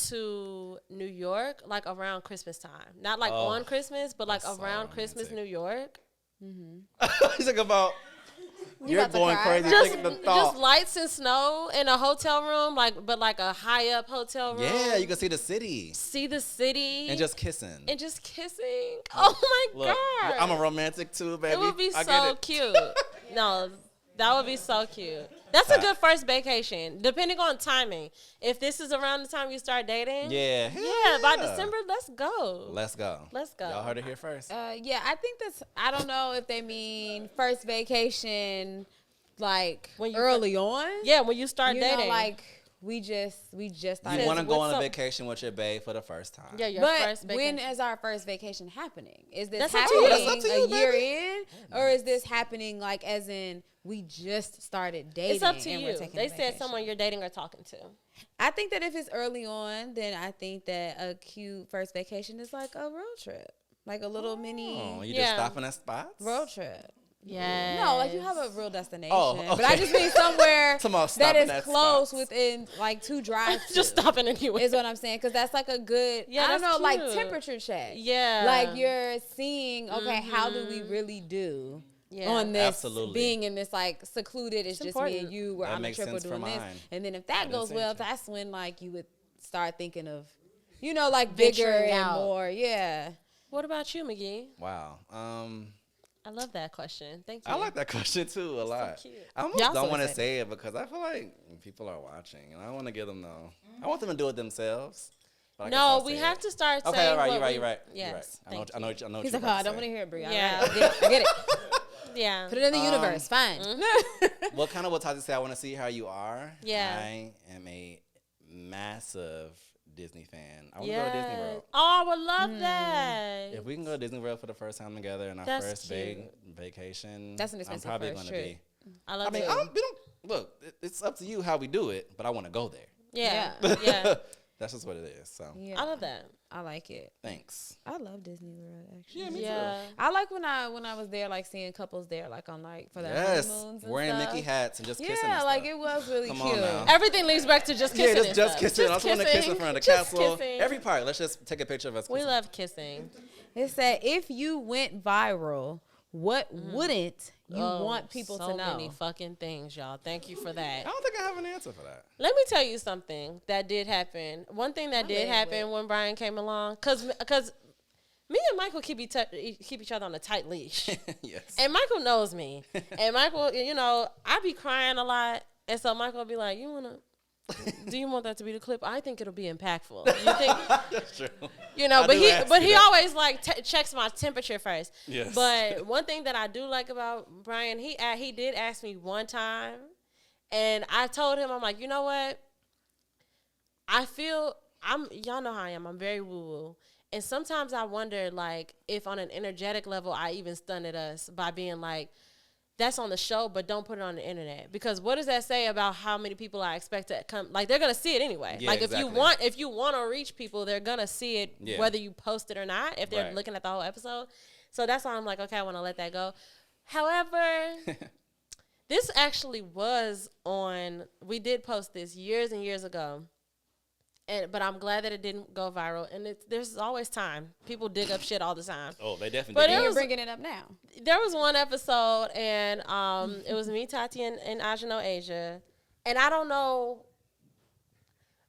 to New York like around Christmas time. Not like Oh, on Christmas, but like that's so around Christmas, romantic. New York. He's like about. You're about to going cry? crazy Just, thinking the just thought. lights and snow in a hotel room, but like a high up hotel room. Yeah, you can see the city see the city and just kissing. kissing. Oh my Look, god! I'm a romantic too, baby. It would be I get so it. cute. No, that would be so cute. That's a good first vacation, depending on timing. If this is around the time you start dating, Yeah. yeah, by December, let's go. Let's go. Let's go. Y'all heard it here first. Yeah, I think that's. I don't know if they mean first vacation, like When you early on. Yeah, when you start You dating, know, like we just started. You want to go what's on a up- vacation with your babe for the first time. yeah, your But first vacation. when is our first vacation happening? Is this That's up to you. happening That's up to you, a year baby. in, or is this happening like as in we just started dating? it's up to and we're you. taking They a said vacation? someone you're dating or talking to. I think that if it's early on, then I think that a cute first vacation is like a road trip, like a little mini Oh, you Yeah. just stopping at spots? road trip. Yeah. No, like you have a real destination. Oh, But I okay. just mean somewhere Talking about that stopping is at close spots. within like 2 drives. Just stopping anyway. Is what I'm saying, because that's like a good, Yeah, I don't that's know, like cute. temperature check. Yeah. Like you're seeing, okay, how do we really do Yeah. on this? Absolutely. Being in this like secluded, it's just me important. and you. We're That on the makes trip, we're sense for doing this, mine. and then if that didn't goes say well, that. that's when like you would start thinking of, you know, like bigger Venturing and out. more. Yeah. What about you, McGee? Wow. I love that question. Thank you. I like that question too a lot. cute. I almost Y'all don't so want to excited. say it because I feel like people are watching, and I want to get them know. I want them to do it themselves. but I guess No, I'll we say have it. to start Okay, saying all right, what you're right, we- you're right. Yes, you're right. I know, thank I know, I know. He's what like, you're oh, I about don't to want to hear it, Brie. Yeah. I get it. Yeah. Put it in the universe. Fine. say. Well, kind of what Tati said. I want to see how you are. Yeah. I am a massive Disney fan. I want to go to Disney World. Oh, I would love that. If we can go to Disney World for the first time together and our That's first cute. vacation, That's an expensive I'm probably first gonna trip. be. I love I mean, it. we don't look. It's up to you how we do it, but I want to go there. Yeah. Yeah. Yeah. That's just what it is. So Yeah. I love that. I like it. thanks. I love Disney World actually. Yeah, me Yeah. I like when I was there, like seeing couples there, like on like for their Yes, honeymoons and wearing stuff. Mickey hats and just kissing. Yeah, and like stuff. it was really Come on cute. now. Everything leads back to just kissing. Yeah, and just stuff. kissing. I just want to kiss in front of the Just castle. kissing. Every part. Let's just take a picture of us. We kissing. love kissing. It said if you went viral, what wouldn't you Oh, want people so to know? many fucking things, y'all. Thank you for I that. don't think I have an answer for that. Let me tell you something that did happen. One thing that did leg happen when Brian came along, cause me and Michael keep each other on a tight leash, Yes. and Michael knows me, and Michael, you know, I be crying a lot, and so Michael will be like, do you want that to be the clip? I think it'll be impactful. You think? That's true. You know, I but do he ask but you he that. always like checks my temperature first. Yes. But one thing that I do like about Brian, he did ask me one time, and I told him, I'm like, you know what? Y'all know how I am. I'm very woo woo, and sometimes I wonder like if on an energetic level I even stunted us by being like, that's on the show, but don't put it on the internet. Because what does that say about how many people I expect to come? Like, they're going to see it anyway. Yeah, like, exactly. if you want to reach people, they're going to see it Yeah. whether you post it or not, if they're Right. looking at the whole episode. So that's why I'm like, okay, I want to let that go. However, This actually was on. We did post this years and years ago. But I'm glad that it didn't go viral. And there's always time. People dig up shit all the time. Oh, they definitely. But You're bringing it up now. There was one episode, and it was me, Tati, and Ajano Asia. And I don't know.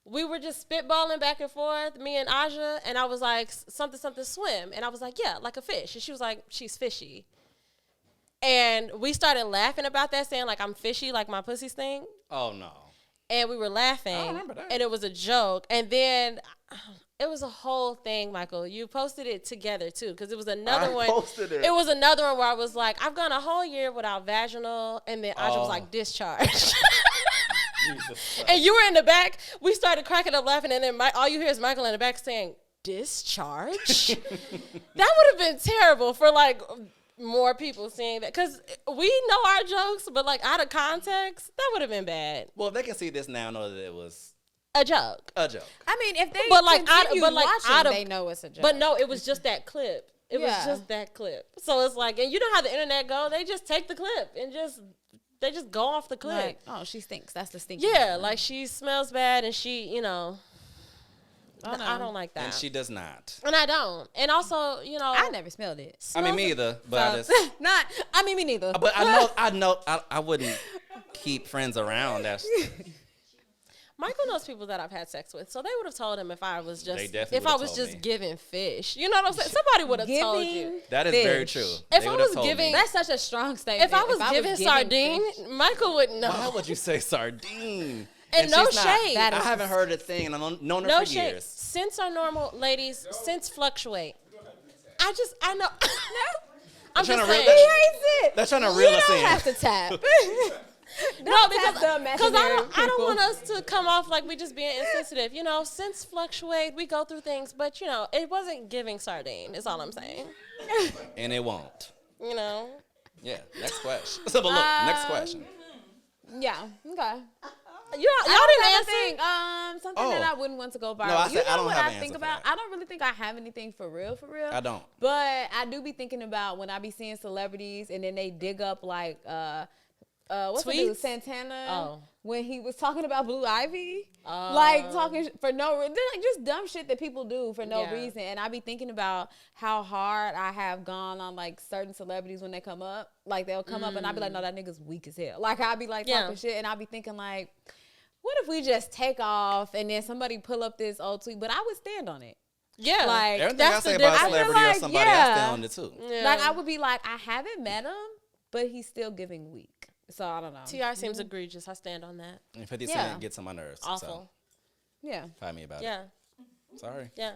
We were just spitballing back and forth, me and Aja. And I was like, something, swim. And I was like, yeah, like a fish. And she was like, she's fishy. And we started laughing about that, saying, like, I'm fishy, like my pussy stink. Oh, no. And we were laughing. I remember that. And it was a joke. And then it was a whole thing, Michael. You posted it together, too, because it was another one. It was another one where I was like, I've gone a whole year without vaginal. And then Aja was like, discharge. And you were in the back. We started cracking up laughing. And then all you hear is Michael in the back saying, discharge? That would have been terrible for, like, more people seeing that, because we know our jokes, but like out of context, that would have been bad. Well, if they can see this now, know that it was a joke. A joke. I mean, if they watching, they know it's a joke. But no, it was just that clip. It was just that clip. So it's like, and you know how the internet go? They just take the clip and they just go off the clip. Like, oh, she stinks. That's the stink. Yeah, like she smells bad, and she, I don't like that. And she does not. And I don't. And also, I never smelled it. I mean, me either. But me neither. But I know I wouldn't keep friends around. Michael knows people that I've had sex with, so they would have told him if I was just me. giving fish. You know what I'm saying? Somebody would have told you. That is very true. If I was giving, that's such a strong statement. If I was giving sardine, Michael wouldn't know. Why would you say sardine? And no shade. I haven't heard a thing, and I've known her for years. Scents are normal, ladies. Scents fluctuate. I know. I'm just saying. He hates it. They're trying to reel us in. You don't have to tap. No, because I don't want us to come off like we just being insensitive. Scents fluctuate. We go through things, but it wasn't giving sardine. Is all I'm saying. And it won't. Yeah. Next question. So, look, next question. Yeah. Okay. Y'all didn't answer. Something that I wouldn't want to go viral. No, I said I don't what have I an think answer about? for that. I don't really think I have anything for real. I don't. But I do be thinking about when I be seeing celebrities and then they dig up like what's the dude, Santana, when he was talking about Blue Ivy, like talking for no reason, like just dumb shit that people do for no reason. And I be thinking about how hard I have gone on like certain celebrities when they come up. Like they'll come up and I be like, no, that nigga's weak as hell. Like I be like talking shit and I be thinking like, what if we just take off and then somebody pull up this old tweet? But I would stand on it. Yeah, like everything I say about a celebrity or somebody, I stand on it too. Yeah. Like I would be like, I haven't met him, but he's still giving weak. So I don't know. TR seems egregious. I stand on that. And 50 Cent gets on my nerves. Awful. So. Yeah. Fight me about it. Yeah. Sorry. Yeah.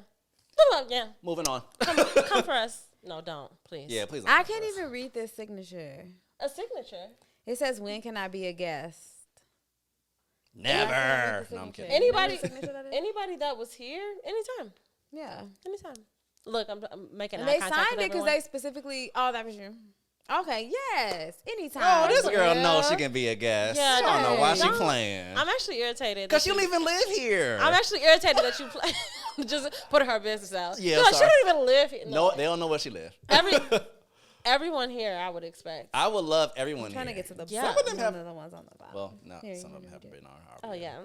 Yeah. Moving on. Come for us. No, don't. Please. Yeah, please. I can't even read this signature. A signature? It says, when can I be a guest? Never. No, I'm kidding. Anybody that was here, anytime. Yeah. Anytime. Look, I'm making eye contact. They signed it because they specifically, that was you. Okay, yes. Anytime. Oh, this girl knows she can be a guest. Yeah, I don't know why she playing. I'm actually irritated. Because she don't even live here. I'm actually irritated that you play. Just put her business out. Yeah, no, she don't even live here. No, they don't know where she lives. Everyone here, I would expect. I would love everyone here. I'm trying to get to the Some of them have the ones on the bottom. Well, no, some of them haven't been on here. Oh, yeah.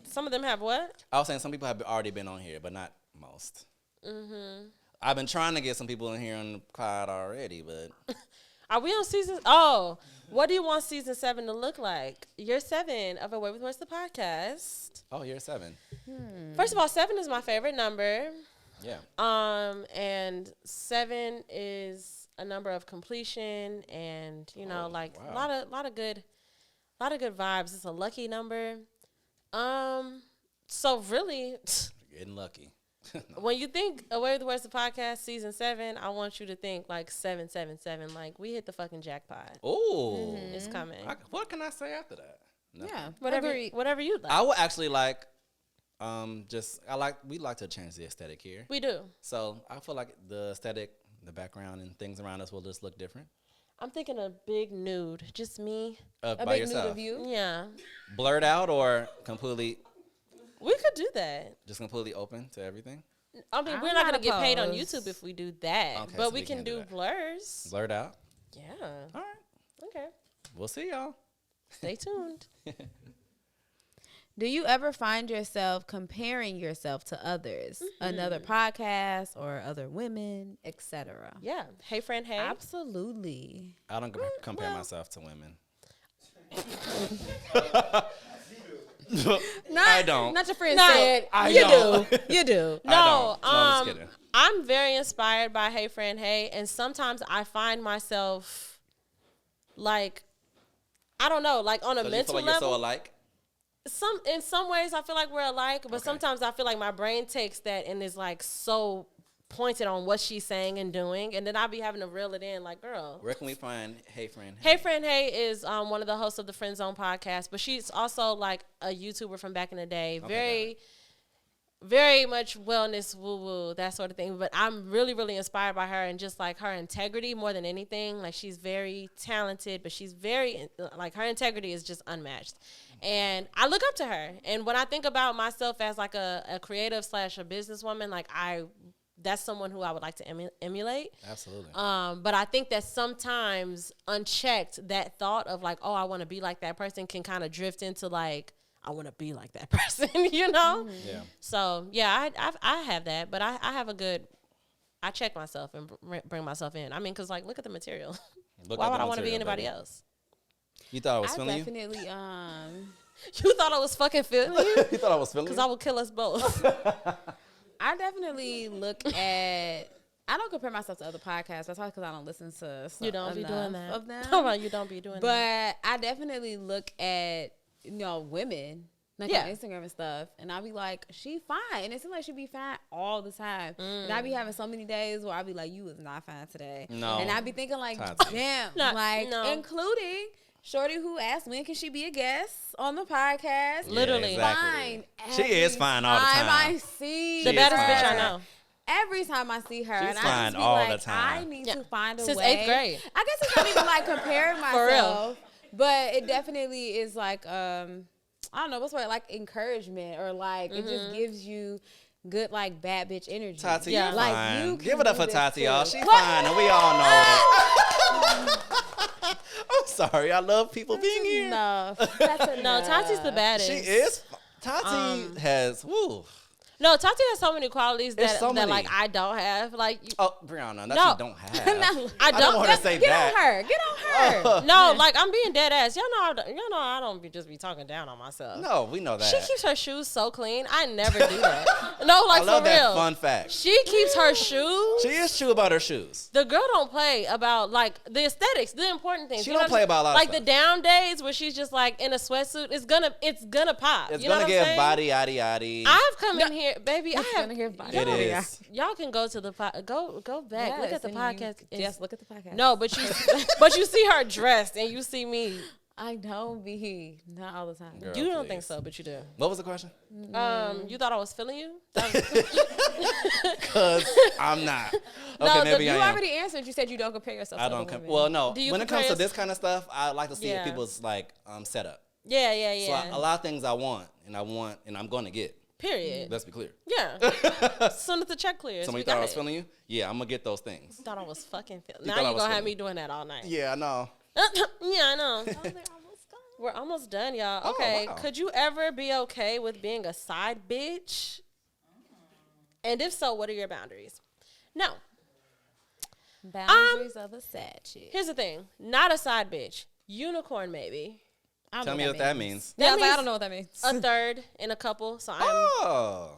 Some of them have what? I was saying some people have already been on here, but not most. Mm-hmm. I've been trying to get some people in here on the pod already, but... Are we on season? Oh, what do you want season 7 to look like? Year 7 of Away with Words, the podcast. Oh, year 7. First of all, 7 is my favorite number. Yeah. And 7 is a number of completion and a lot of good vibes. It's a lucky number. So really, you're getting lucky. When you think Away with the Words, the podcast, season 7, I want you to think like 777. Like we hit the fucking jackpot. Oh, it's coming. What can I say after that? Nothing. Yeah, whatever you like. I would actually like, we like to change the aesthetic here. We do. So I feel like the aesthetic, the background, and things around us will just look different. I'm thinking a big nude, just me. A by big yourself. nude of you. Yeah. Blurred out or completely. We could do that. Just completely open to everything? I mean, we're not going to get paid on YouTube if we do that. Okay, but so we can do blurs. Blurred out? Yeah. All right. Okay. We'll see y'all. Stay tuned. Do you ever find yourself comparing yourself to others, another podcast or other women, etc.? Yeah. Hey, friend. Hey. Absolutely. I don't compare myself to women. I don't. Not your friend No, said. I don't. Do. You do. No, I'm just kidding. I'm very inspired by Hey Friend Hey, and sometimes I find myself like, I don't know, like on a mental you feel like level. you're so alike? In some ways I feel like we're alike, but Okay. sometimes I feel like my brain takes that and is like so pointed on what she's saying and doing, and then I'll be having to reel it in like, girl. Where can we find Hey Friend? Hey Friend Hey is one of the hosts of the Friend Zone podcast, but she's also like a YouTuber from back in the day. Okay, Very much wellness, woo-woo, that sort of thing. But I'm really, really inspired by her and just like her integrity more than anything. Like she's very talented, but she's very, like her integrity is just unmatched. And I look up to her. And when I think about myself as like a creative / a businesswoman, like that's someone who I would like to emulate. Absolutely. But I think that sometimes unchecked, that thought of like, oh, I want to be like that person can kind of drift into like, I want to be like that person, you know? Mm-hmm. Yeah. So, yeah, I have that. But I have a good, I check myself and bring myself in. I mean, because, like, look at the material. Why would I want to be anybody else? You thought I was I feeling you? definitely You thought I was fucking feeling you? You thought I was feeling you? Because I will kill us both. I definitely look at. I don't compare myself to other podcasts. That's probably because I don't listen to. You don't be doing that. Of them. Well, you don't be doing that. But I definitely look at women like on Instagram and stuff, and I'll be like, she fine, and it seems like she be fine all the time. And I be having so many days where I be like, you was not fine today. No. And I be thinking like, Tati. damn, No. including Shorty who asked when can she be a guest on the podcast. Literally. Fine. She is fine all the time. I see The baddest bitch I her. know. Every time I see her, She's and I fine just be all like, the time. I need to find a Since way. 8th grade. I guess it's not even like comparing For real. myself, but it definitely is like I don't know what's what, like encouragement, or like it just gives you good like bad bitch energy. Tati, Yeah. you're Like, fine. you can Give it up do for this Tati, too. y'all. She's What? fine, and we all know it. I'm sorry. I love people being here. Enough. That's enough. No, Tati's the baddest. She is. Tati has. Woo. No, Tati has so many qualities There's that, so that many. like I don't have. Like Oh, Brianna, that No. you don't have. I don't don't. want her to say Get that. on her. Get on her. No, like I'm being dead ass. Y'all know I don't just be talking down on myself. No, we know that. She keeps her shoes so clean. I never do that. No, like I love for that real. fun fact. She keeps her shoes. She is true about her shoes. The girl don't play about like the aesthetics, the important things. She You know don't play what I'm about a lot of like stuff. the down days where she's just like in a sweatsuit. It's gonna pop. It's you know gonna what give I'm saying? body yaddy yaddy. I've come in here, baby. I have. Gonna hear body. It is. Y'all can go to the go back. Look Yes, at the and podcast. Yes, look at the podcast. No, but you see her dressed and you see me. I don't be not all the time. Girl, You don't please. think so, but you do. What was the question? You thought I was feeling you? Because I'm not. Okay, No, maybe You I am. already answered. You said you don't compare yourself. I to don't. other women. Well, no. Do you When it compare comes to yours- this kind of stuff, I like to see Yeah. people's like setup. Yeah, So a lot of things I want, and I'm going to get. Period. Let's be clear. Yeah. As soon as the check clears, Somebody we thought got I was it. feeling you? Yeah, I'm gonna get those things. Thought I was fucking feeling. You Now thought I you're was gonna have feeling me doing that all night. Yeah, I know. Yeah, I know. We're almost done, y'all. Oh, Okay. wow. Could you ever be okay with being a side bitch? And if so, what are your boundaries? No. Boundaries of a sad chick. Here's the thing. Not a side bitch. Unicorn, maybe. I don't Tell know me what that means. Yeah, I, was like, I means don't know what that means. A third in a couple. So I'm Oh.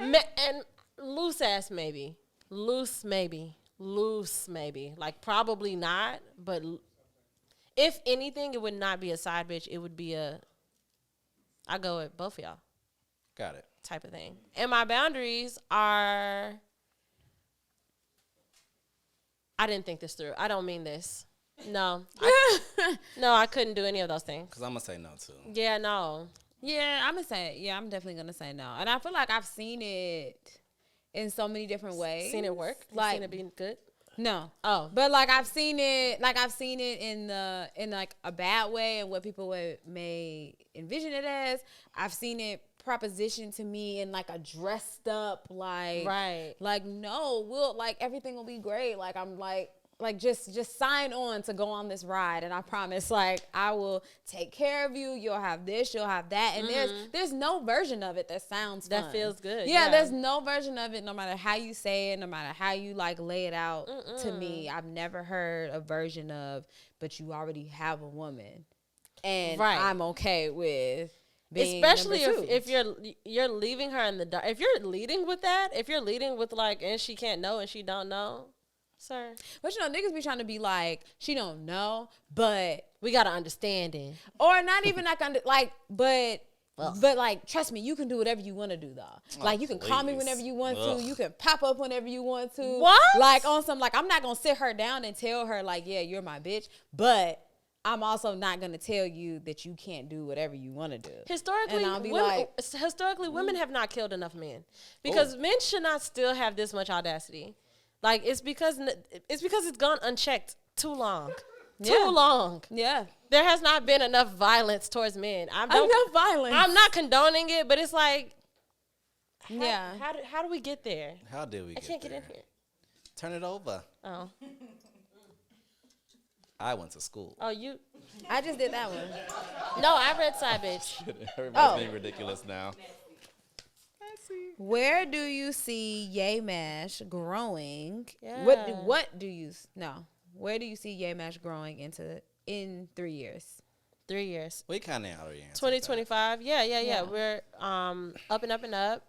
and loose ass maybe. Loose maybe. Like probably not, but if anything, it would not be a side bitch. It would be I go with both of y'all Got it. type of thing. And my boundaries are, I didn't think this through. I don't mean this. No. I couldn't do any of those things. Because I'm going to say no, too. Yeah, no. Yeah, I'm gonna say. Yeah, I'm definitely gonna say no. And I feel like I've seen it in so many different ways. Seen it work? You Like seen it being good? no. Oh. But like I've seen it in like a bad way and what people may envision it as. I've seen it propositioned to me in like a dressed up like Right. like no, we'll like everything will be great. Like I'm like like just sign on to go on this ride, and I promise, like, I will take care of you. You'll have this, you'll have that, and there's no version of it that sounds fun. That feels good. Yeah, there's no version of it, no matter how you say it, no matter how you like lay it out. To me, I've never heard a version of, but you already have a woman, and I'm okay with being especially number two. if you're leaving her in the dark. If you're leading with that, if you're leading with like, and she can't know and she don't know. Sir. But niggas be trying to be like, she don't know, but we gotta understand it. Or not even like but like, trust me, you can do whatever you want to do though. Like, you can call me whenever you want to. You can pop up whenever you want to. What? Like, on some, like, I'm not gonna sit her down and tell her like, yeah, you're my bitch, but I'm also not gonna tell you that you can't do whatever you want to do. Historically, and I'll be women have not killed enough men, because men should not still have this much audacity. Like, it's because it's gone unchecked too long. Too long. Yeah. There has not been enough violence towards men. Enough violence. I'm not condoning it, but it's like, how do we get there? How did we get there? I can't get in here. Turn it over. Oh. I went to school. Oh, you? I just did that one. No, I read Side Bitch. Everybody's being ridiculous now. Where do you see Yamash growing? Yeah. Where do you see Yamash growing in 3 years? 3 years. We kind of already answered 2025. Yeah. We're up and up and up.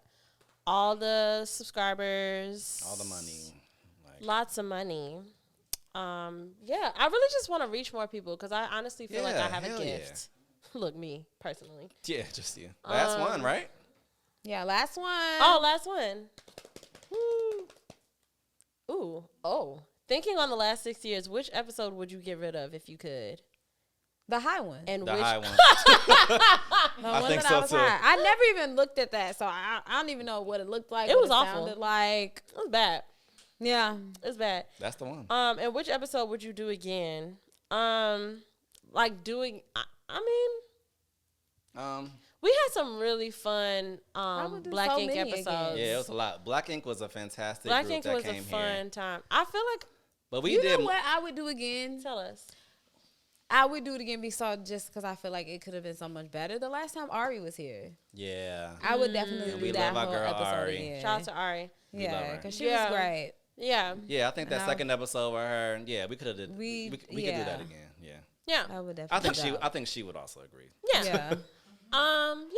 All the subscribers. All the money. Lots of money. I really just want to reach more people, because I honestly feel like I have a gift. Yeah. Look, me personally. Yeah, just you. Last one, right? Yeah, last one. Oh, last one. Ooh. Oh. Thinking on the last 6 years, which episode would you get rid of if you could? The high one. And the which high one. I think so too. I never even looked at that, so I don't even know what it looked like. It was awful. Sounded like. It was bad. Yeah, it was bad. That's the one. And which episode would you do again? Like doing. We had some really fun Black Ink episodes. Again. Yeah, it was a lot. Black Ink was a fantastic Black group Ink that was came a fun here. time. I feel like. But we you did. know what I would do again? Tell us. I would do it again just because I feel like it could have been so much better. The last time Ari was here. Yeah. I would definitely do that whole episode Ari. again. Shout out to Ari. Yeah, because she was great. Yeah. Yeah, I think that second episode with her, we could have did. We could do that again. Yeah. Yeah. I would definitely. I think she would also agree. Yeah. Yeah.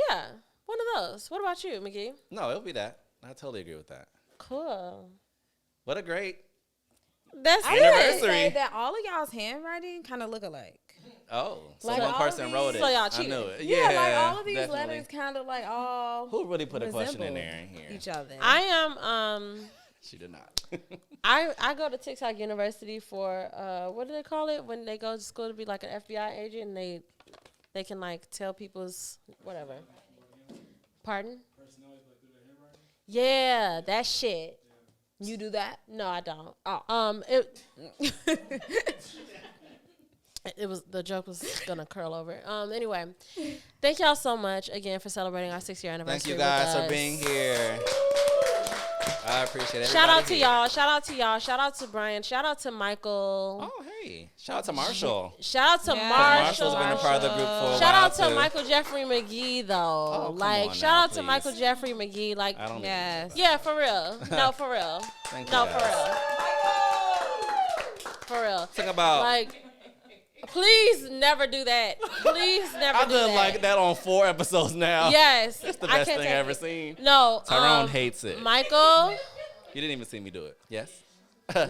Yeah. One of those. What about you, McGee? No, it'll be that. I totally agree with that. Cool. What a great That's anniversary. Say that all of y'all's handwriting kind of look alike. Oh, so like one person wrote it. So y'all I cheated. knew it. Yeah, like all of these definitely. letters kind of like all. Who really put a question in there and here? Each other. I am. She did not. I go to TikTok University for what do they call it when they go to school to be like an FBI agent, and they can like tell people's whatever. Pardon? Yeah, that shit. You do that? No, I don't. Oh. It was, the joke was gonna curl over. Anyway, thank y'all so much again for celebrating our 6-year anniversary. Thank you guys for being here. I appreciate it. Shout out to y'all. Shout out to y'all. Shout out to Brian. Shout out to Michael. Oh, hey. Shout out to Marshall. Shout out to Yeah. Marshall. Marshall's been a part of the group for a while, Shout out to too. Michael Jeffrey McGee, though. Oh, come like, on shout now, out to please. Michael Jeffrey McGee. Like, I don't Yes. yeah, for real. No, for real. Thank you No, guys. for real. Talk about. Like, please never do that. Please never I've do done that. like that on 4 episodes now. Yes. It's the I best can't thing take I've ever it. seen. No. Tyrone hates it. Michael, You didn't even see me do it. Yes?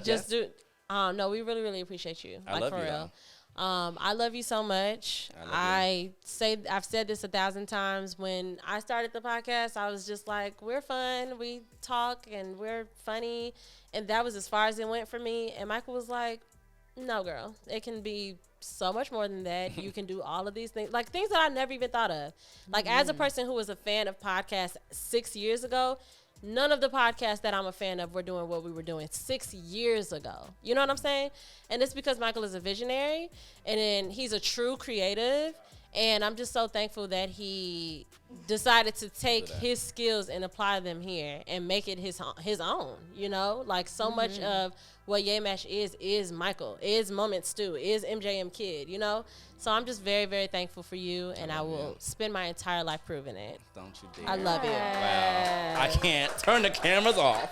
just do. No, we really, really appreciate you. I Like, love for you, real. I love you so much. I love I've said this 1,000 times. When I started the podcast, I was just like, we're fun, we talk, and we're funny, and that was as far as it went for me. And Michael was like, no, girl, it can be so much more than that. You can do all of these things, like things that I never even thought of. Like, as a person who was a fan of podcasts 6 years ago, none of the podcasts that I'm a fan of were doing what we were doing 6 years ago. You know what I'm saying? And it's because Michael is a visionary, and then he's a true creative, And I'm just so thankful that he decided to take his skills and apply them here and make it his own, you know? Like, so much of what Yamash is Michael, is Moment Stew, is MJM Kid, you know? So I'm just very, very thankful for you, and I will spend my entire life proving it. Don't you dare. I love you. Wow. I can't turn the cameras off.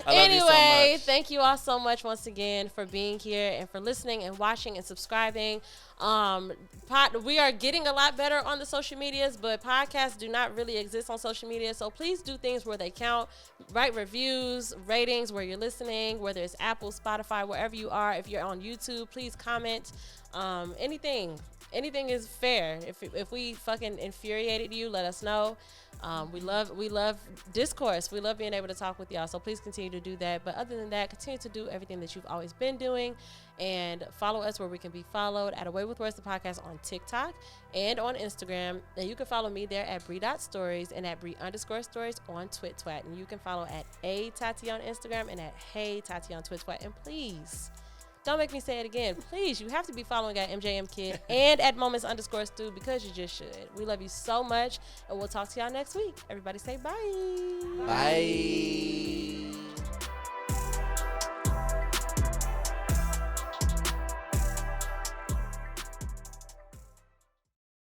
Anyway, thank you all so much once again for being here and for listening and watching and subscribing. We are getting a lot better on the social medias, but podcasts do not really exist on social media. So please do things where they count. Write reviews, ratings where you're listening, whether it's Apple, Spotify, wherever you are. If you're on YouTube, please comment. Anything is fair. If we fucking infuriated you, let us know. We love discourse. We love being able to talk with y'all. So please continue to do that. But other than that, continue to do everything that you've always been doing, and follow us where we can be followed at Away with Words, the podcast, on TikTok and on Instagram. And you can follow me there at Bree.stories and at Bree_stories on TwitTwat. And you can follow at @Tati on Instagram and at Hey Tati on TwitTwat. And please, don't make me say it again. Please, you have to be following at MJM Kid and at Moments_Stew, because you just should. We love you so much, and we'll talk to y'all next week. Everybody say bye. Bye.